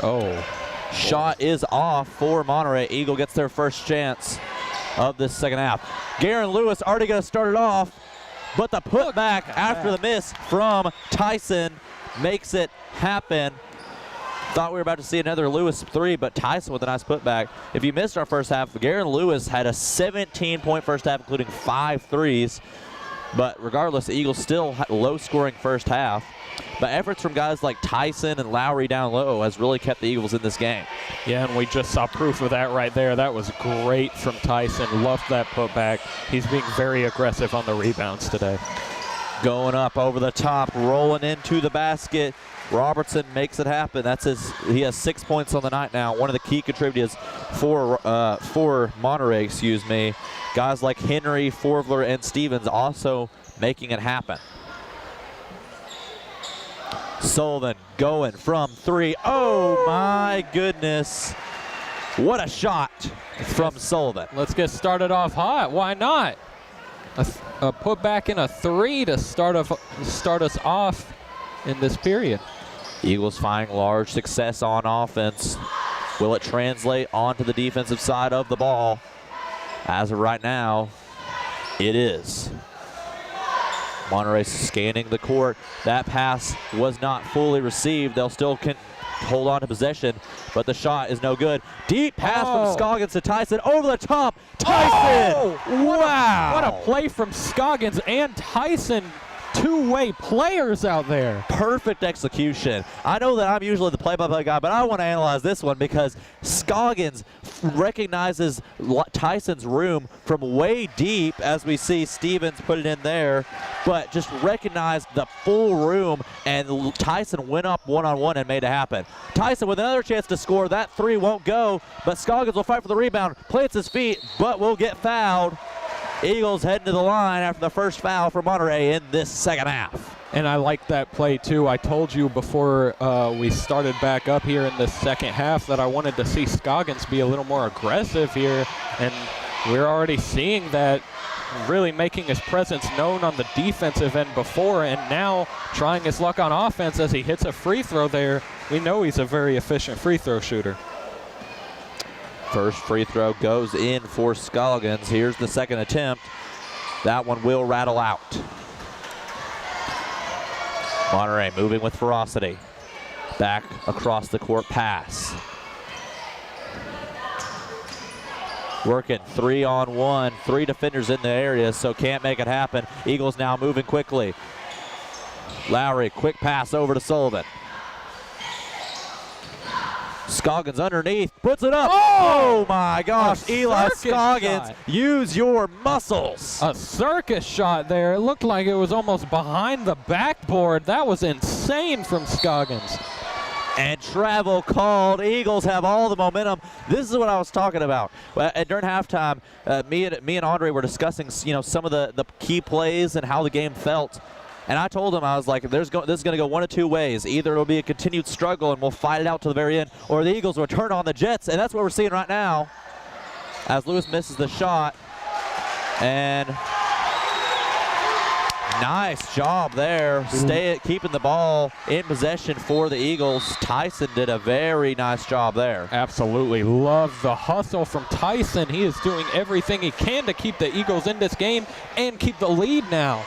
Oh. Shot is off for Monterey. Eagle gets their first chance of this second half. Garen Lewis already going to start it off, but the putback after the miss from Tyson makes it happen. Thought we were about to see another Lewis 3, but Tyson with a nice putback. If you missed our first half, Garen Lewis had a 17-point first half, including 5 threes. But regardless, the Eagles still had a low-scoring first half. But efforts from guys like Tyson and Lowry down low has really kept the Eagles in this game. Yeah, and we just saw proof of that right there. That was great from Tyson. Loved that putback. He's being very aggressive on the rebounds today. Going up over the top, rolling into the basket. Robertson makes it happen. He has 6 points on the night now. One of the key contributors for Monterey, Guys like Henry, Forvler, and Stevens also making it happen. Sullivan going from 3. Oh my goodness. What a shot from Sullivan. Let's get started off hot. Why not? A putback in a 3 to start us off in this period. Eagles finding large success on offense. Will it translate onto the defensive side of the ball? As of right now, it is. Monterey scanning the court. That pass was not fully received. They'll still hold on to possession, but the shot is no good. Deep pass from Scoggins to Tyson. Over the top. Tyson! Wow! What a play from Scoggins and Tyson. Two-way players out there. Perfect execution. I know that I'm usually the play-by-play guy, but I want to analyze this one because Scoggins recognizes Tyson's room from way deep, as we see Stevens put it in there, but just recognized the full room, and Tyson went up one-on-one and made it happen. Tyson with another chance to score. That 3 won't go, but Scoggins will fight for the rebound, plants his feet, but will get fouled. Eagles heading to the line after the first foul for Monterey in this second half. And I like that play too. I told you before we started back up here in the second half that I wanted to see Scoggins be a little more aggressive here, and we're already seeing that, really making his presence known on the defensive end before, and now trying his luck on offense as he hits a free throw there. We know he's a very efficient free throw shooter. First free throw goes in for Scoggins. Here's the second attempt. That one will rattle out. Monterey moving with ferocity. Back across the court pass. Working 3-on-1, 3 defenders in the area, so can't make it happen. Eagles now moving quickly. Lowry, quick pass over to Sullivan. Scoggins underneath, puts it up. Oh my gosh, Eli Scoggins, use your muscles. A circus shot there. It looked like it was almost behind the backboard. That was insane from Scoggins. And travel called. Eagles have all the momentum. This is what I was talking about. During halftime, me and Andre were discussing, some of the key plays and how the game felt. And I told him, I was like, this is going to go one of 2 ways. Either it'll be a continued struggle and we'll fight it out to the very end, or the Eagles will turn on the Jets, and that's what we're seeing right now as Lewis misses the shot. And nice job there, keeping the ball in possession for the Eagles. Tyson did a very nice job there. Absolutely love the hustle from Tyson. He is doing everything he can to keep the Eagles in this game and keep the lead now.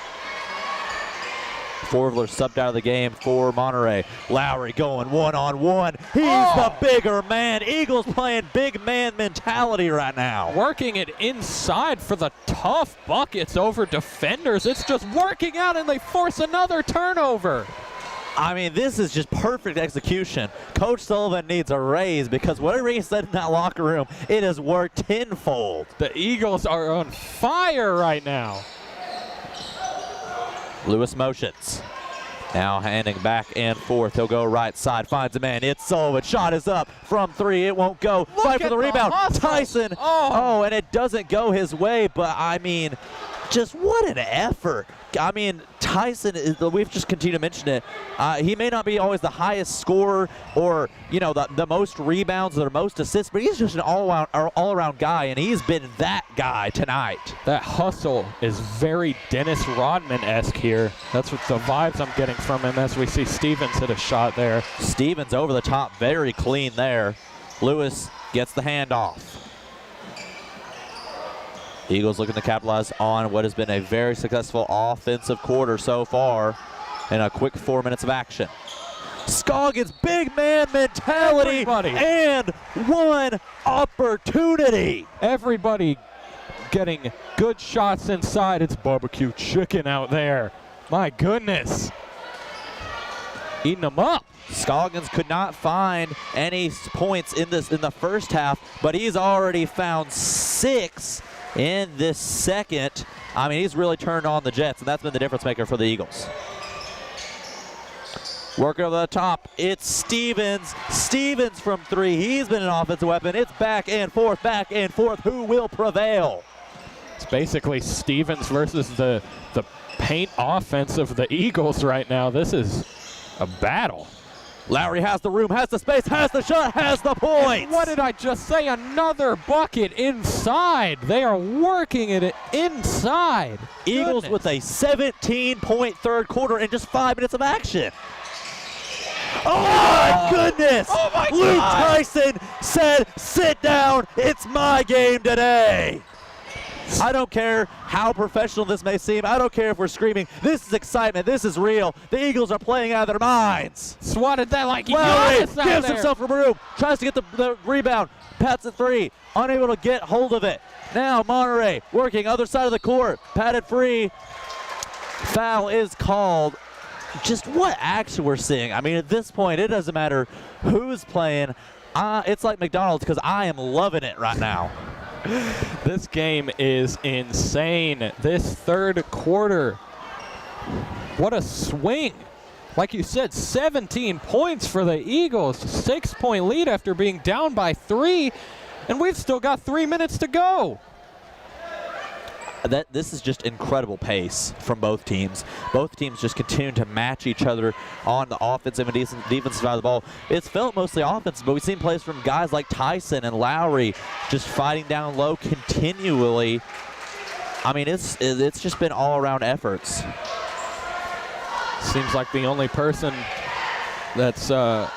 Forvler subbed out of the game for Monterey. Lowry going one-on-one. He's the bigger man. Eagles playing big man mentality right now. Working it inside for the tough buckets over defenders. It's just working out, and they force another turnover. I mean, this is just perfect execution. Coach Sullivan needs a raise because whatever he said in that locker room, it has worked tenfold. The Eagles are on fire right now. Lewis motions. Now handing back and forth. He'll go right side, finds a man. It's Sullivan. Shot is up from 3. It won't go. Fight for the rebound. Tyson. Oh, and it doesn't go his way, but I mean, just what an effort. I mean, Tyson, we've just continued to mention it. He may not be always the highest scorer or, you know, the most rebounds or the most assists, but he's just an all-around guy, and he's been that guy tonight. That hustle is very Dennis Rodman-esque here. That's what the vibes I'm getting from him as we see Stevens hit a shot there. Stevens over the top, very clean there. Lewis gets the handoff. Eagles looking to capitalize on what has been a very successful offensive quarter so far in a quick 4 minutes of action. Scoggins, big man mentality. Everybody. And one opportunity. Everybody getting good shots inside. It's barbecue chicken out there. My goodness. Eating them up. Scoggins could not find any points in the first half, but he's already found 6 in this second. I mean, he's really turned on the Jets, and that's been the difference maker for the Eagles. Working over the top, it's Stevens. Stevens from 3. He's been an offensive weapon. It's back and forth, back and forth. Who will prevail? It's basically Stevens versus the paint offense of the Eagles right now. This is a battle. Lowry has the room, has the space, has the shot, has the points. What did I just say? Another bucket inside. They are working it inside. Eagles with a 17-point third quarter in just 5 minutes of action. Oh my goodness! Oh my Luke God. Tyson said, sit down, it's my game today. I don't care how professional this may seem. I don't care if we're screaming. This is excitement. This is real. The Eagles are playing out of their minds. Swatted that like Lowry Giannis out gives there. himself room. Tries to get the rebound. Pats at 3. Unable to get hold of it. Now Monterey working other side of the court. Patted free. Foul is called. Just what action we're seeing. I mean, at this point, it doesn't matter who's playing. It's like McDonald's because I am loving it right now. This game is insane. This third quarter, what a swing. Like you said, 17 points for the Eagles. 6-point lead after being down by 3, and we've still got 3 minutes to go. This is just incredible pace from both teams. Both teams just continue to match each other on the offensive and defensive side of the ball. It's felt mostly offensive, but we've seen plays from guys like Tyson and Lowry just fighting down low continually. I mean, it's just been all-around efforts. Seems like the only person that's the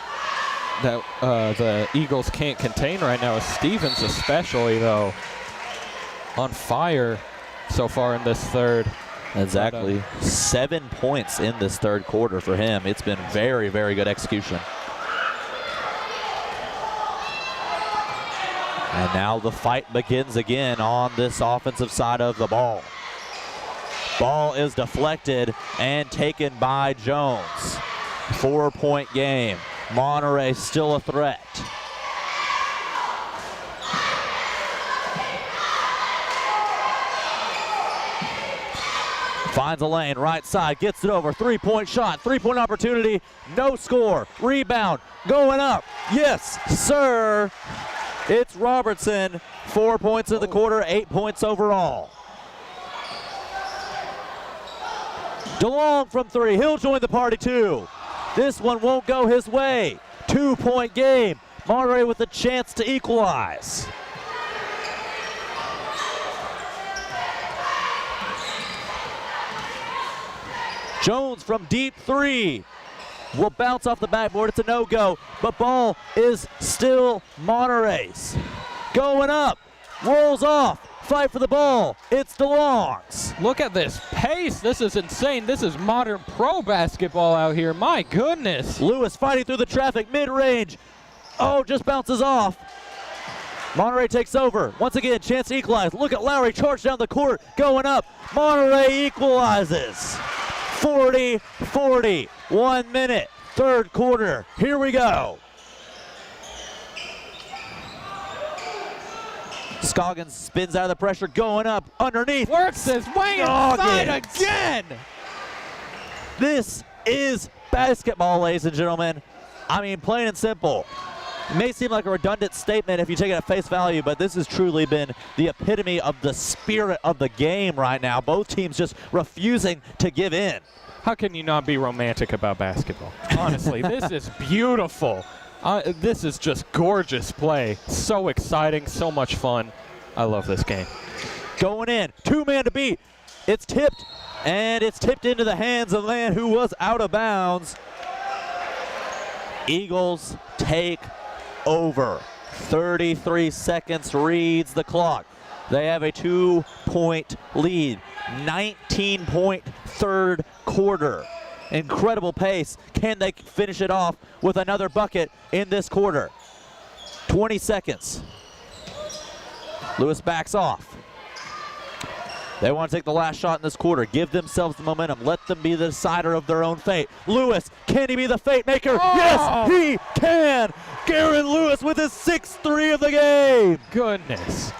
Eagles can't contain right now is Stevens, especially though. On fire so far in this third. Exactly. 7 points in this third quarter for him. It's been very, very good execution. And now the fight begins again on this offensive side of the ball. Ball is deflected and taken by Jones. 4-point game. Monterey still a threat. Finds a lane, right side, gets it over, 3-point shot, 3-point opportunity, no score, rebound, going up, yes, sir. It's Robertson, 4 points in the quarter, 8 points overall. DeLong from 3, he'll join the party too. This one won't go his way. 2-point game, Monterey with a chance to equalize. Jones from deep 3 will bounce off the backboard. It's a no-go, but ball is still Monterey's. Going up, rolls off, fight for the ball. It's DeLong's. Look at this pace. This is insane. This is modern pro basketball out here. My goodness. Lewis fighting through the traffic, mid-range. Oh, just bounces off. Monterey takes over. Once again, chance to equalize. Look at Lowry charge down the court, going up. Monterey equalizes. 40-40, 1 minute, third quarter. Here we go. Scoggins spins out of the pressure, going up, underneath. Works his way inside again. This is basketball, ladies and gentlemen. I mean, plain and simple. It may seem like a redundant statement if you take it at face value, but this has truly been the epitome of the spirit of the game right now. Both teams just refusing to give in. How can you not be romantic about basketball? Honestly, this is beautiful. This is just gorgeous play. So exciting, so much fun. I love this game. Going in, 2-man to beat. It's tipped, and it's tipped into the hands of the man who was out of bounds. Eagles take over. 33 seconds reads the clock. They have a 2-point lead. 19-point third quarter. Incredible pace. Can they finish it off with another bucket in this quarter? 20 seconds. Lewis backs off. They want to take the last shot in this quarter. Give themselves the momentum. Let them be the decider of their own fate. Lewis, can he be the fate maker? Oh! Yes, he can! Garen Lewis with his 6th 3 of the game. Goodness.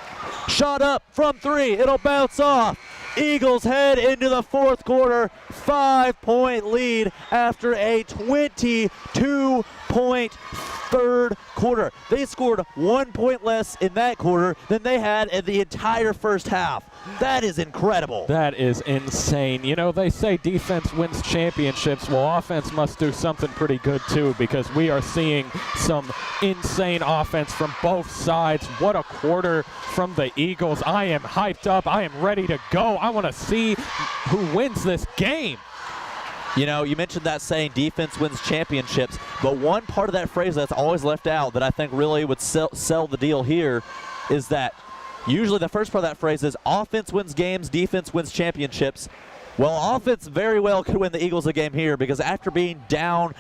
Shot up from 3. It'll bounce off. Eagles head into the fourth quarter. 5-point lead after a 22-point third quarter. They scored 1 point less in that quarter than they had in the entire first half. That is incredible. That is insane. You know, they say defense wins championships. Well, offense must do something pretty good too, because we are seeing some insane offense from both sides. What a quarter from the Eagles. I am hyped up. I am ready to go. I want to see who wins this game. You know, you mentioned that saying defense wins championships, but one part of that phrase that's always left out that I think really would sell the deal here is that usually the first part of that phrase is offense wins games, defense wins championships. Well, offense very well could win the Eagles a game here, because after being down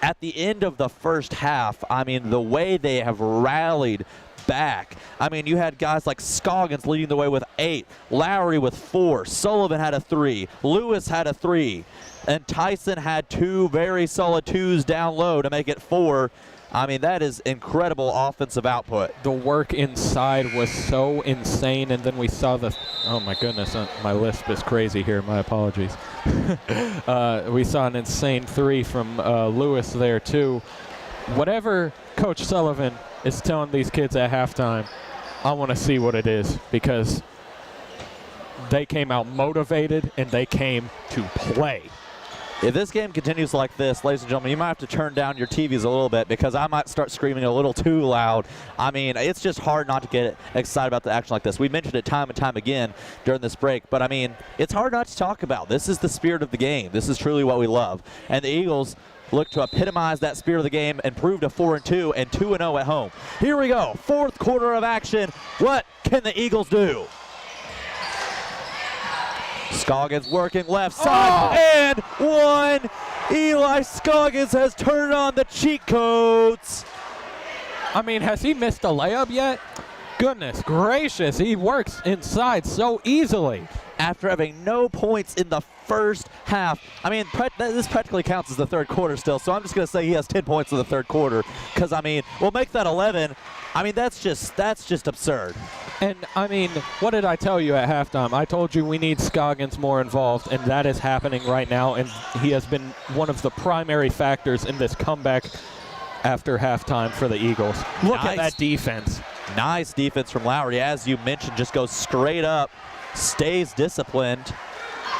at the end of the first half, I mean, the way they have rallied back. I mean, you had guys like Scoggins leading the way with 8, Lowry with 4, Sullivan had a 3, Lewis had a 3, and Tyson had 2 very solid 2s down low to make it 4. I mean, that is incredible offensive output. The work inside was so insane, and then we saw the, oh my goodness, my lisp is crazy here, my apologies. We saw an insane 3 from Lewis there too. Whatever Coach Sullivan is telling these kids at halftime, I want to see what it is, because they came out motivated and they came to play. If this game continues like this, ladies and gentlemen, you might have to turn down your TVs a little bit, because I might start screaming a little too loud. I mean, it's just hard not to get excited about the action like this. We mentioned it time and time again during this break, but I mean, it's hard not to talk about. This is the spirit of the game. This is truly what we love. And the Eagles look to epitomize that spirit of the game and prove to 4-2 and 2-0 at home. Here we go, fourth quarter of action. What can the Eagles do? Scoggins working left side, and one. Eli Scoggins has turned on the cheat codes. I mean, has he missed a layup yet? Goodness gracious, he works inside so easily. After having no points in the first half. I mean, this practically counts as the third quarter still, so I'm just going to say he has 10 points in the third quarter, because, I mean, we'll make that 11. I mean, that's just absurd. And, I mean, what did I tell you at halftime? I told you we need Scoggins more involved, and that is happening right now, and he has been one of the primary factors in this comeback after halftime for the Eagles. Look at that defense. Nice defense from Lowry, as you mentioned, just goes straight up, stays disciplined,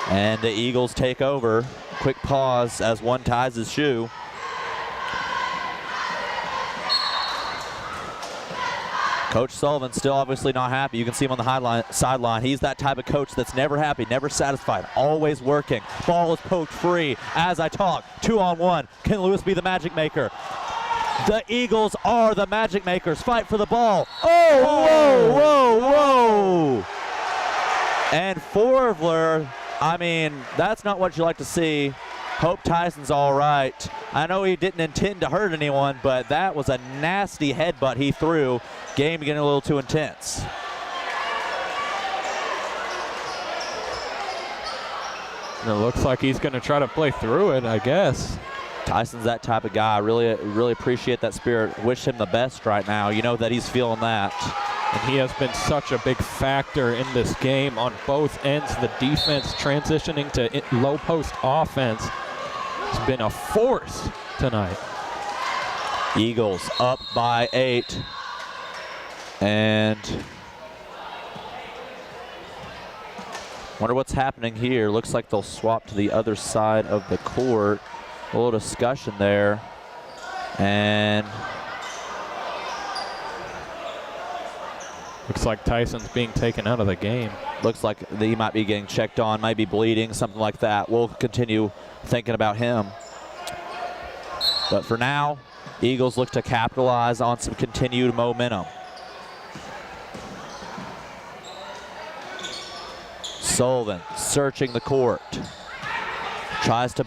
and the Eagles take over. Quick pause as one ties his shoe. Coach Sullivan still obviously not happy. You can see him on the sideline. He's that type of coach that's never happy, never satisfied, always working. Ball is poked free as I talk. 2-on-1. Can Lewis be the magic maker? The Eagles are the magic makers. Fight for the ball. Oh, whoa, whoa, whoa. And Forvler, I mean, that's not what you like to see. Hope Tyson's all right. I know he didn't intend to hurt anyone, but that was a nasty headbutt he threw. Game getting a little too intense. And it looks like he's going to try to play through it, I guess. Tyson's that type of guy. Really appreciate that spirit. Wish him the best right now. You know that he's feeling that. And he has been such a big factor in this game on both ends. The defense transitioning to low post offense. It's been a force tonight. Eagles up by 8. And wonder what's happening here. Looks like they'll swap to the other side of the court. A little discussion there. And looks like Tyson's being taken out of the game. looks like he might be getting checked on, might be bleeding, something like that. We'll continue thinking about him. But for now, Eagles look to capitalize on some continued momentum. Sullivan searching the court. Tries to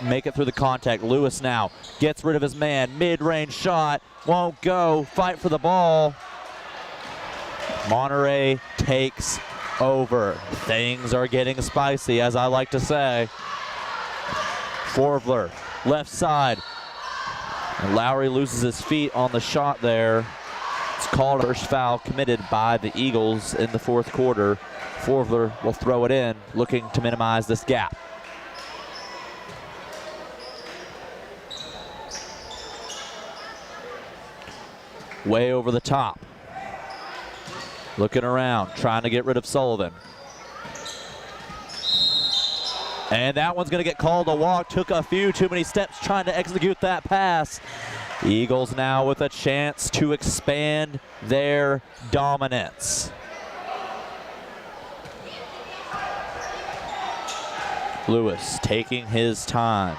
make it through the contact. Lewis now gets rid of his man. Mid-range shot. Won't go. Fight for the ball. Monterey takes over. Things are getting spicy, as I like to say. Forvler, left side. And Lowry loses his feet on the shot there. It's called first foul committed by the Eagles in the fourth quarter. Forvler will throw it in, looking to minimize this gap. Way over the top. Looking around, trying to get rid of Sullivan. And that one's going to get called a walk. Took a few too many steps trying to execute that pass. Eagles now with a chance to expand their dominance. Lewis taking his time.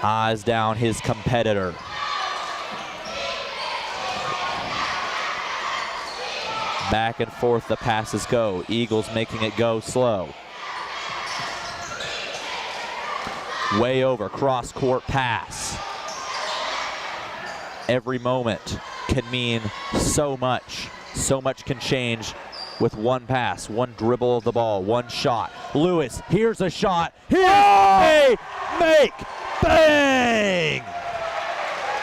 Eyes down his competitor. Back and forth the passes go. Eagles making it go slow. Way over, cross-court pass. Every moment can mean so much. So much can change with one pass, one dribble of the ball, one shot. Lewis, here's a shot. Here's a make, bang!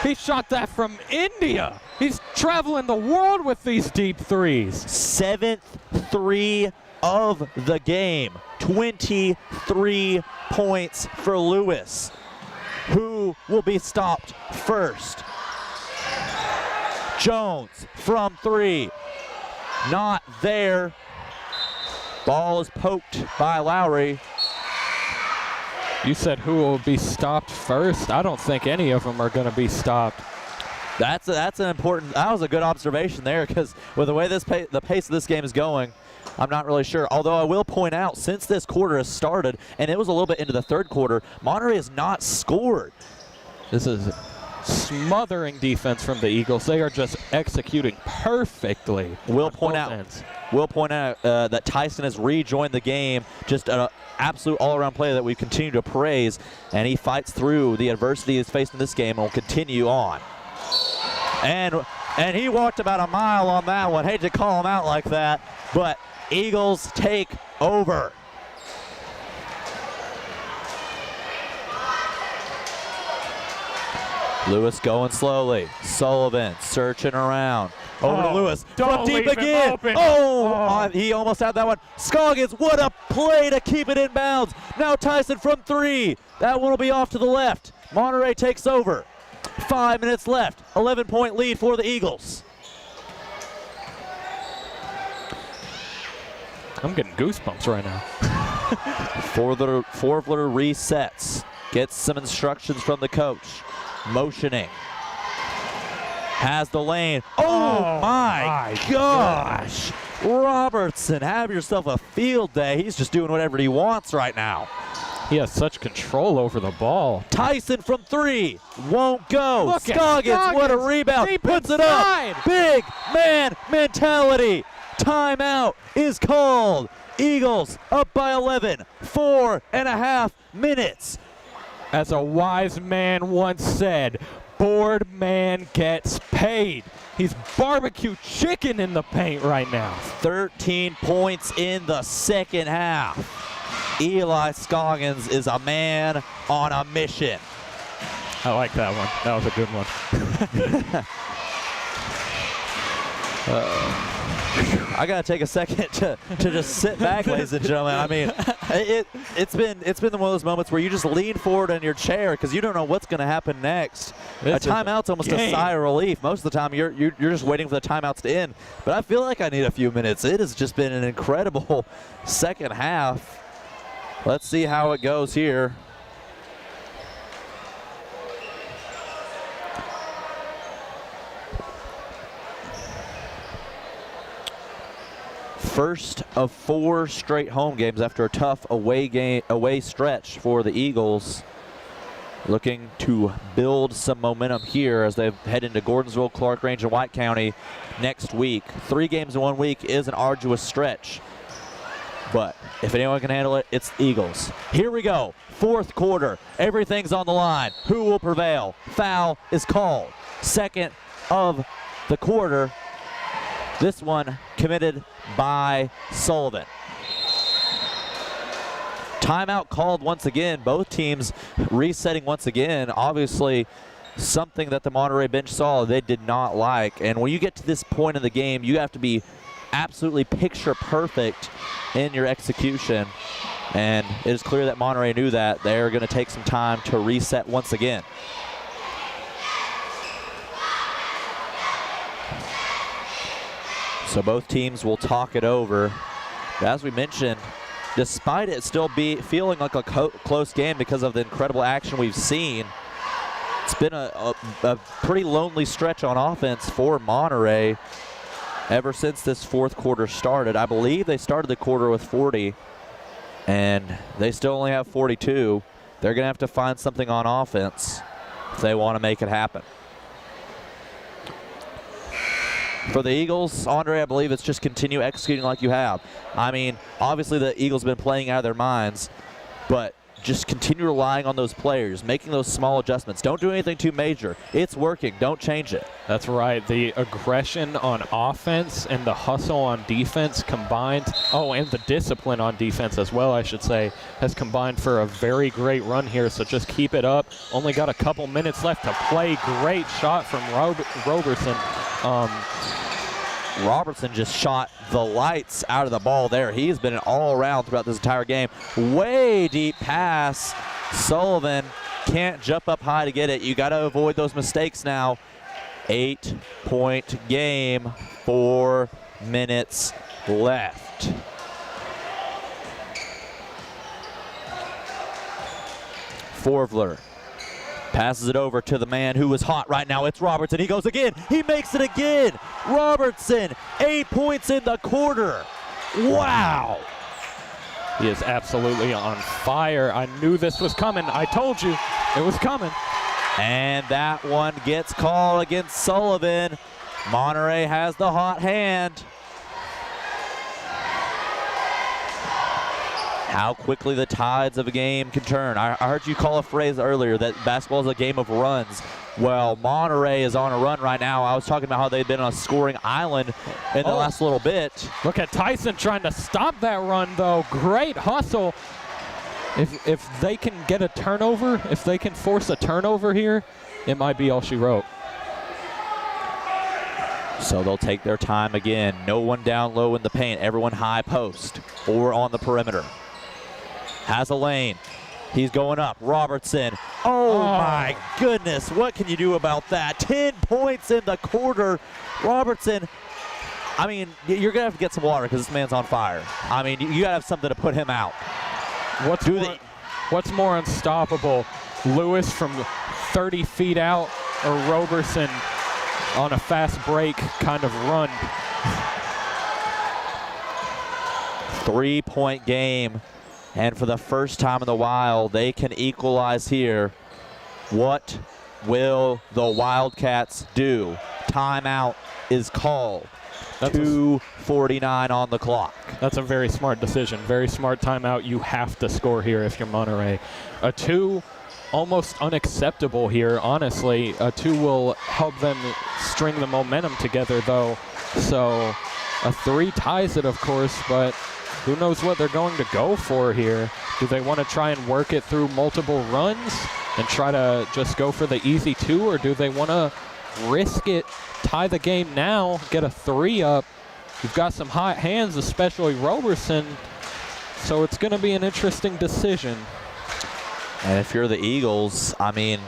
He shot that from India. He's traveling the world with these deep threes. 7th three of the game. 23 points for Lewis. Who will be stopped first? Jones from 3. Not there. Ball is poked by Lowry. You said who will be stopped first? I don't think any of them are going to be stopped. That's an important. That was a good observation there, because with the way the pace of this game is going, I'm not really sure. Although I will point out, since this quarter has started, and it was a little bit into the third quarter, Monterey has not scored. This is smothering defense from the Eagles. They are just executing perfectly. We'll point out that Tyson has rejoined the game. Just an absolute all-around play that we continue to praise, and he fights through the adversity he's faced in this game and will continue on. And he walked about a mile on that one. Hate to call him out like that, but Eagles take over. Lewis going slowly. Sullivan searching around. Over to Lewis. From deep again. He almost had that one. Scoggins, what a play to keep it in bounds. Now Tyson from 3. That one will be off to the left. Monterey takes over. 5 minutes left. 11-point lead for the Eagles. I'm getting goosebumps right now. Forvler resets. Gets some instructions from the coach. Motioning. Has the lane. Oh my gosh. Robertson, have yourself a field day. He's just doing whatever he wants right now. He has such control over the ball. Tyson from 3. Won't go. Look Scoggins, what a rebound. Puts it up. Big man mentality. Timeout is called. Eagles up by 11. 4.5 minutes. As a wise man once said, bored man gets paid. He's barbecue chicken in the paint right now. 13 points in the second half. Eli Scoggins is a man on a mission. I like that one. That was a good one. I gotta take a second to just sit back, ladies and gentlemen. I mean, it's been one of those moments where you just lean forward in your chair because you don't know what's going to happen next. A timeout's almost a sigh of relief. Most of the time, you're just waiting for the timeouts to end. But I feel like I need a few minutes. It has just been an incredible second half. Let's see how it goes here. First of 4 straight home games after a tough away stretch for the Eagles. Looking to build some momentum here as they head into Gordonsville, Clark Range, and White County next week. 3 games in 1 week is an arduous stretch. But if anyone can handle it, it's the Eagles. Here we go. 4th quarter. Everything's on the line. Who will prevail? Foul is called. Second of the quarter. This one committed by Sullivan. Timeout called once again. Both teams resetting once again. Obviously, something that the Monterey bench saw they did not like. And when you get to this point in the game, you have to be absolutely picture perfect in your execution. And it is clear that Monterey knew that. They're going to take some time to reset once again. So both teams will talk it over. But as we mentioned, despite it still feeling like a close game because of the incredible action we've seen, it's been a pretty lonely stretch on offense for Monterey ever since this 4th quarter started. I believe they started the quarter with 40, and they still only have 42. They're going to have to find something on offense if they want to make it happen. For the Eagles, Andre, I believe it's just continue executing like you have. I mean, obviously the Eagles have been playing out of their minds, but just continue relying on those players, making those small adjustments. Don't do anything too major. It's working. Don't change it. That's right. The aggression on offense and the hustle on defense combined, and the discipline on defense as well, I should say, has combined for a very great run here. So just keep it up. Only got a couple minutes left to play. Great shot from Robertson. Robertson just shot the lights out of the ball there. He's been all around throughout this entire game. Way deep pass. Sullivan can't jump up high to get it. You got to avoid those mistakes now. 8-point game, 4 minutes left. Forvler passes it over to the man who is hot right now. It's Robertson. He goes again. He makes it again. Robertson, 8 points in the quarter. Wow. He is absolutely on fire. I knew this was coming. I told you it was coming. And that one gets called against Sullivan. Monterey has the hot hand. How quickly the tides of a game can turn. I heard you call a phrase earlier that basketball is a game of runs. Well, Monterey is on a run right now. I was talking about how they've been on a scoring island in the last little bit. Look at Tyson trying to stop that run, though. Great hustle. If they can get a turnover, if they can force a turnover here, it might be all she wrote. So they'll take their time again. No one down low in the paint. Everyone high post or on the perimeter. Has a lane. He's going up. Robertson. Oh my goodness. What can you do about that? 10 points in the quarter. Robertson. I mean, you're going to have to get some water because this man's on fire. I mean, you got to have something to put him out. What's more unstoppable? Lewis from 30 feet out or Robertson on a fast break kind of run? 3-point game. And for the first time in a while, they can equalize here. What will the Wildcats do? Timeout is called. 2:49 on the clock. That's a very smart decision. Very smart timeout. You have to score here if you're Monterey. A 2, almost unacceptable here, honestly. A 2 will help them string the momentum together, though. So a 3 ties it, of course, but who knows what they're going to go for here. Do they want to try and work it through multiple runs and try to just go for the easy 2, or do they want to risk it, tie the game now, get a 3 up, You've got some hot hands, especially Roberson, so it's going to be an interesting decision. And if you're the Eagles, I mean,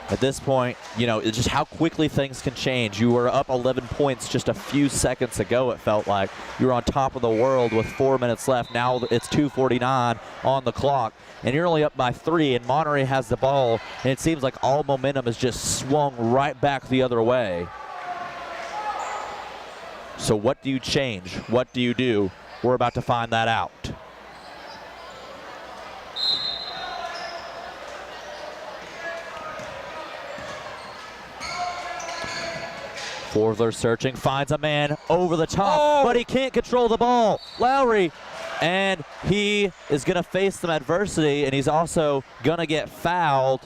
at this point, you know, it's just how quickly things can change. You were up 11 points just a few seconds ago, it felt like. You were on top of the world with 4 minutes left. Now it's 2:49 on the clock, and you're only up by 3, and Monterey has the ball, and it seems like all momentum is just swung right back the other way. So what do you change? What do you do? We're about to find that out. Forvler searching, finds a man over the top, but he can't control the ball. Lowry, and he is going to face some adversity, and he's also going to get fouled.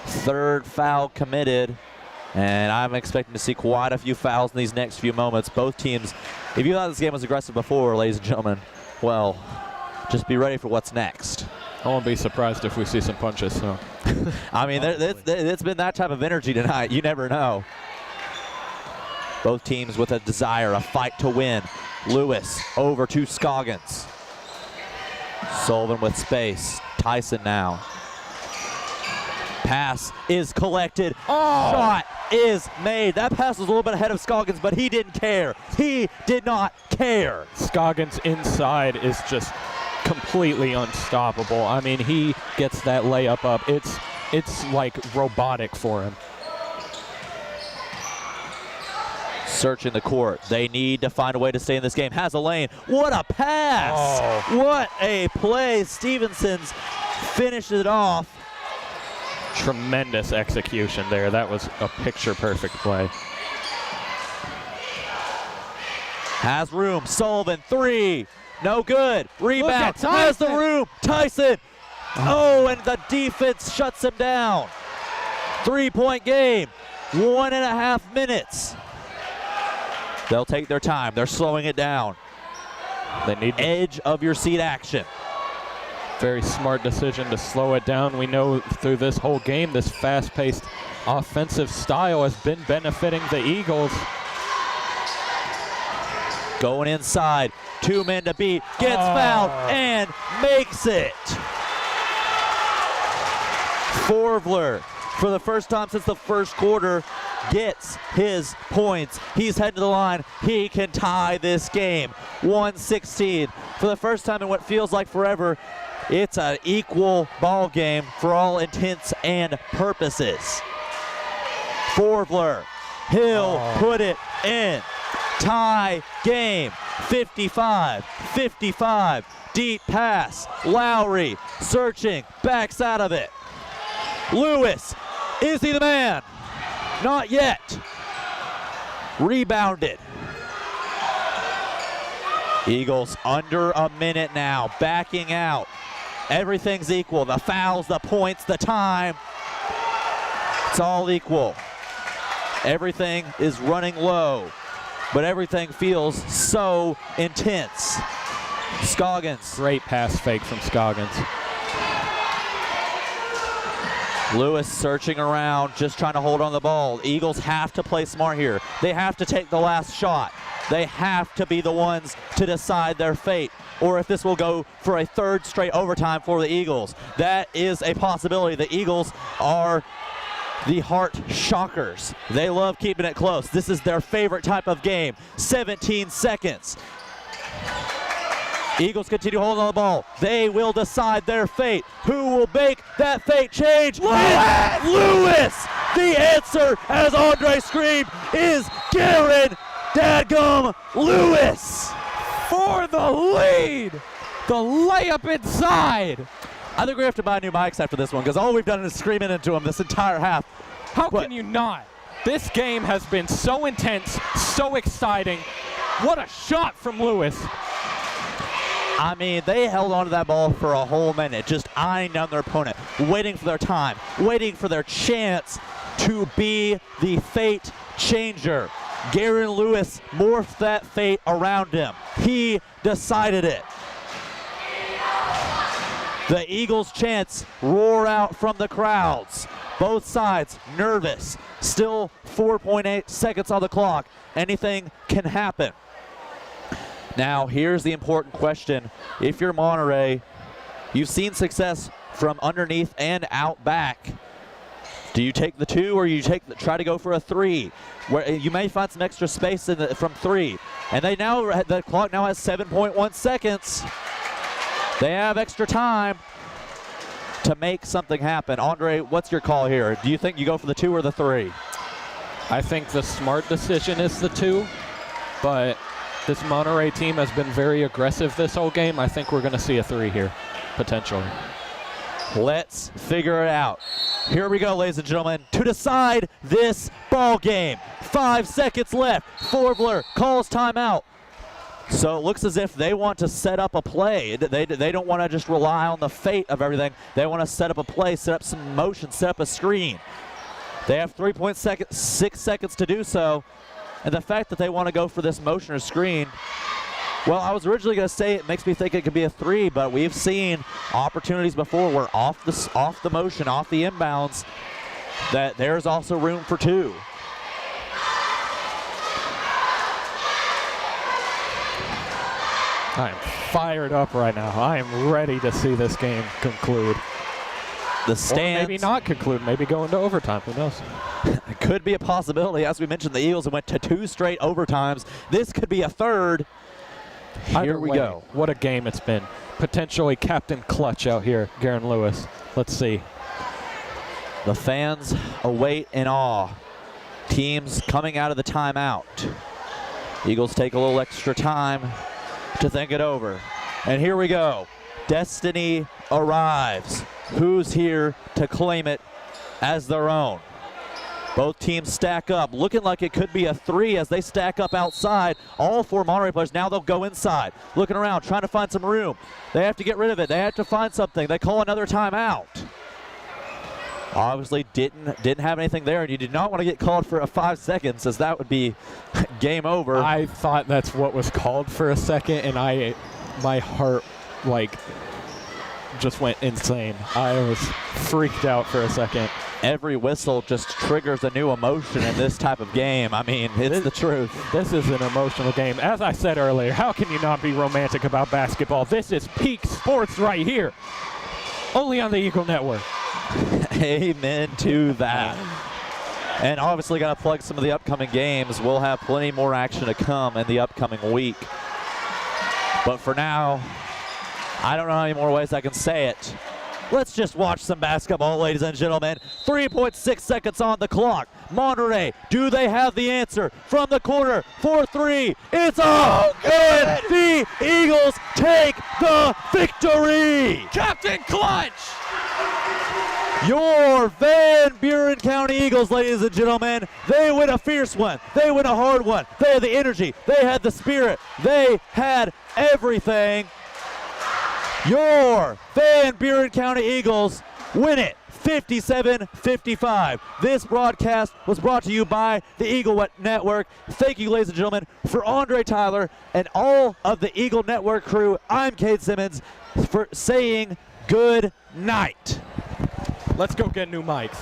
Third foul committed, and I'm expecting to see quite a few fouls in these next few moments. Both teams, if you thought this game was aggressive before, ladies and gentlemen, well, just be ready for what's next. I won't be surprised if we see some punches. So, I mean, it's been that type of energy tonight. You never know. Both teams with a desire, a fight to win. Lewis over to Scoggins. Sullivan with space. Tyson now. Pass is collected. Shot is made. That pass was a little bit ahead of Scoggins, but he didn't care. He did not care. Scoggins inside is just completely unstoppable. I mean, he gets that layup up. It's like robotic for him. Searching the court. They need to find a way to stay in this game. Has a lane. What a pass! What a play. Stevenson's finished it off. Tremendous execution there. That was a picture-perfect play. Has room. Sullivan, 3. No good. Rebound. Has the room. Tyson. Oh, and the defense shuts him down. 3-point game. 1.5 minutes. They'll take their time. They're slowing it down. They need edge of your seat action. Very smart decision to slow it down. We know through this whole game, this fast-paced offensive style has been benefiting the Eagles. Going inside. 2 men to beat. Gets fouled and makes it. Forvler, for the first time since the first quarter, gets his points. He's heading to the line. He can tie this game. 116. For the first time in what feels like forever, it's an equal ball game for all intents and purposes. Forvler, he'll put it in. Tie game. 55-55. Deep pass. Lowry searching, backs out of it. Lewis, is he the man? Not yet. Rebounded. Eagles under a minute now, backing out. Everything's equal. The fouls, the points, the time. It's all equal. Everything is running low, but everything feels so intense. Scoggins. Great pass fake from Scoggins. Lewis searching around, just trying to hold on the ball. Eagles have to play smart here. They have to take the last shot. They have to be the ones to decide their fate, or if this will go for a third straight overtime for the Eagles. That is a possibility. The Eagles are the Heart Shockers. They love keeping it close. This is their favorite type of game. 17 seconds. Eagles continue holding on the ball. They will decide their fate. Who will make that fate change? Lewis! The answer, as Andre screamed, is Garen Dadgum Lewis! For the lead! The layup inside! I think we have to buy new mics after this one, because all we've done is screaming into them this entire half. How can you not? This game has been so intense, so exciting. What a shot from Lewis. I mean, they held on to that ball for a whole minute, just eyeing down their opponent, waiting for their time, waiting for their chance to be the fate changer. Garen Lewis morphed that fate around him. He decided it. The Eagles' chants roar out from the crowds. Both sides nervous. Still 4.8 seconds on the clock. Anything can happen. Now, here's the important question. If you're Monterey, you've seen success from underneath and out back. Do you take the 2 or you try to go for a 3? Where you may find some extra space from 3. And the clock now has 7.1 seconds. They have extra time to make something happen. Andre, what's your call here? Do you think you go for the 2 or the 3? I think the smart decision is the 2, but this Monterey team has been very aggressive this whole game. I think we're going to see a 3 here, potentially. Let's figure it out. Here we go, ladies and gentlemen, to decide this ball game. 5 seconds left. Forbler calls timeout. So it looks as if they want to set up a play. They don't want to just rely on the fate of everything. They want to set up a play, set up some motion, set up a screen. They have 3.6 seconds to do so. And the fact that they want to go for this motion or screen, well, I was originally going to say it makes me think it could be a 3, but we've seen opportunities before where off the motion, off the inbounds, that there's also room for 2. I am fired up right now. I am ready to see this game conclude. The stands. Or maybe not conclude, maybe go into overtime, who knows? It could be a possibility. As we mentioned, the Eagles went to 2 straight overtimes. This could be a 3rd. Here we go. What a game it's been. Potentially Captain Clutch out here, Garen Lewis. Let's see. The fans await in awe. Teams coming out of the timeout. Eagles take a little extra time to think it over. And here we go. Destiny arrives. Who's here to claim it as their own? Both teams stack up, looking like it could be a 3 as they stack up outside. All 4 Monterey players, now they'll go inside. Looking around, trying to find some room. They have to get rid of it. They have to find something. They call another timeout. Obviously didn't have anything there, and you did not want to get called for a 5 seconds, as that would be game over. I thought that's what was called for a second, and my heart, just went insane. I was freaked out for a second. Every whistle just triggers a new emotion in this type of game. I mean, it's the truth. This is an emotional game. As I said earlier, how can you not be romantic about basketball? This is peak sports right here. Only on the Eagle Network. Amen to that. And obviously got to plug some of the upcoming games. We'll have plenty more action to come in the upcoming week. But for now, I don't know how many more ways I can say it. Let's just watch some basketball, ladies and gentlemen. 3.6 seconds on the clock. Monterey, do they have the answer? From the corner, for 3. It's up! And the Eagles take the victory! Captain Clutch! Your Van Buren County Eagles, ladies and gentlemen, they win a fierce one. They win a hard one. They had the energy. They had the spirit. They had everything. Your Van Buren County Eagles win it 57-55. This broadcast was brought to you by the Eagle Network. Thank you, ladies and gentlemen, for Andre Tyler and all of the Eagle Network crew. I'm Cade Simmons for saying good night. Let's go get new mics.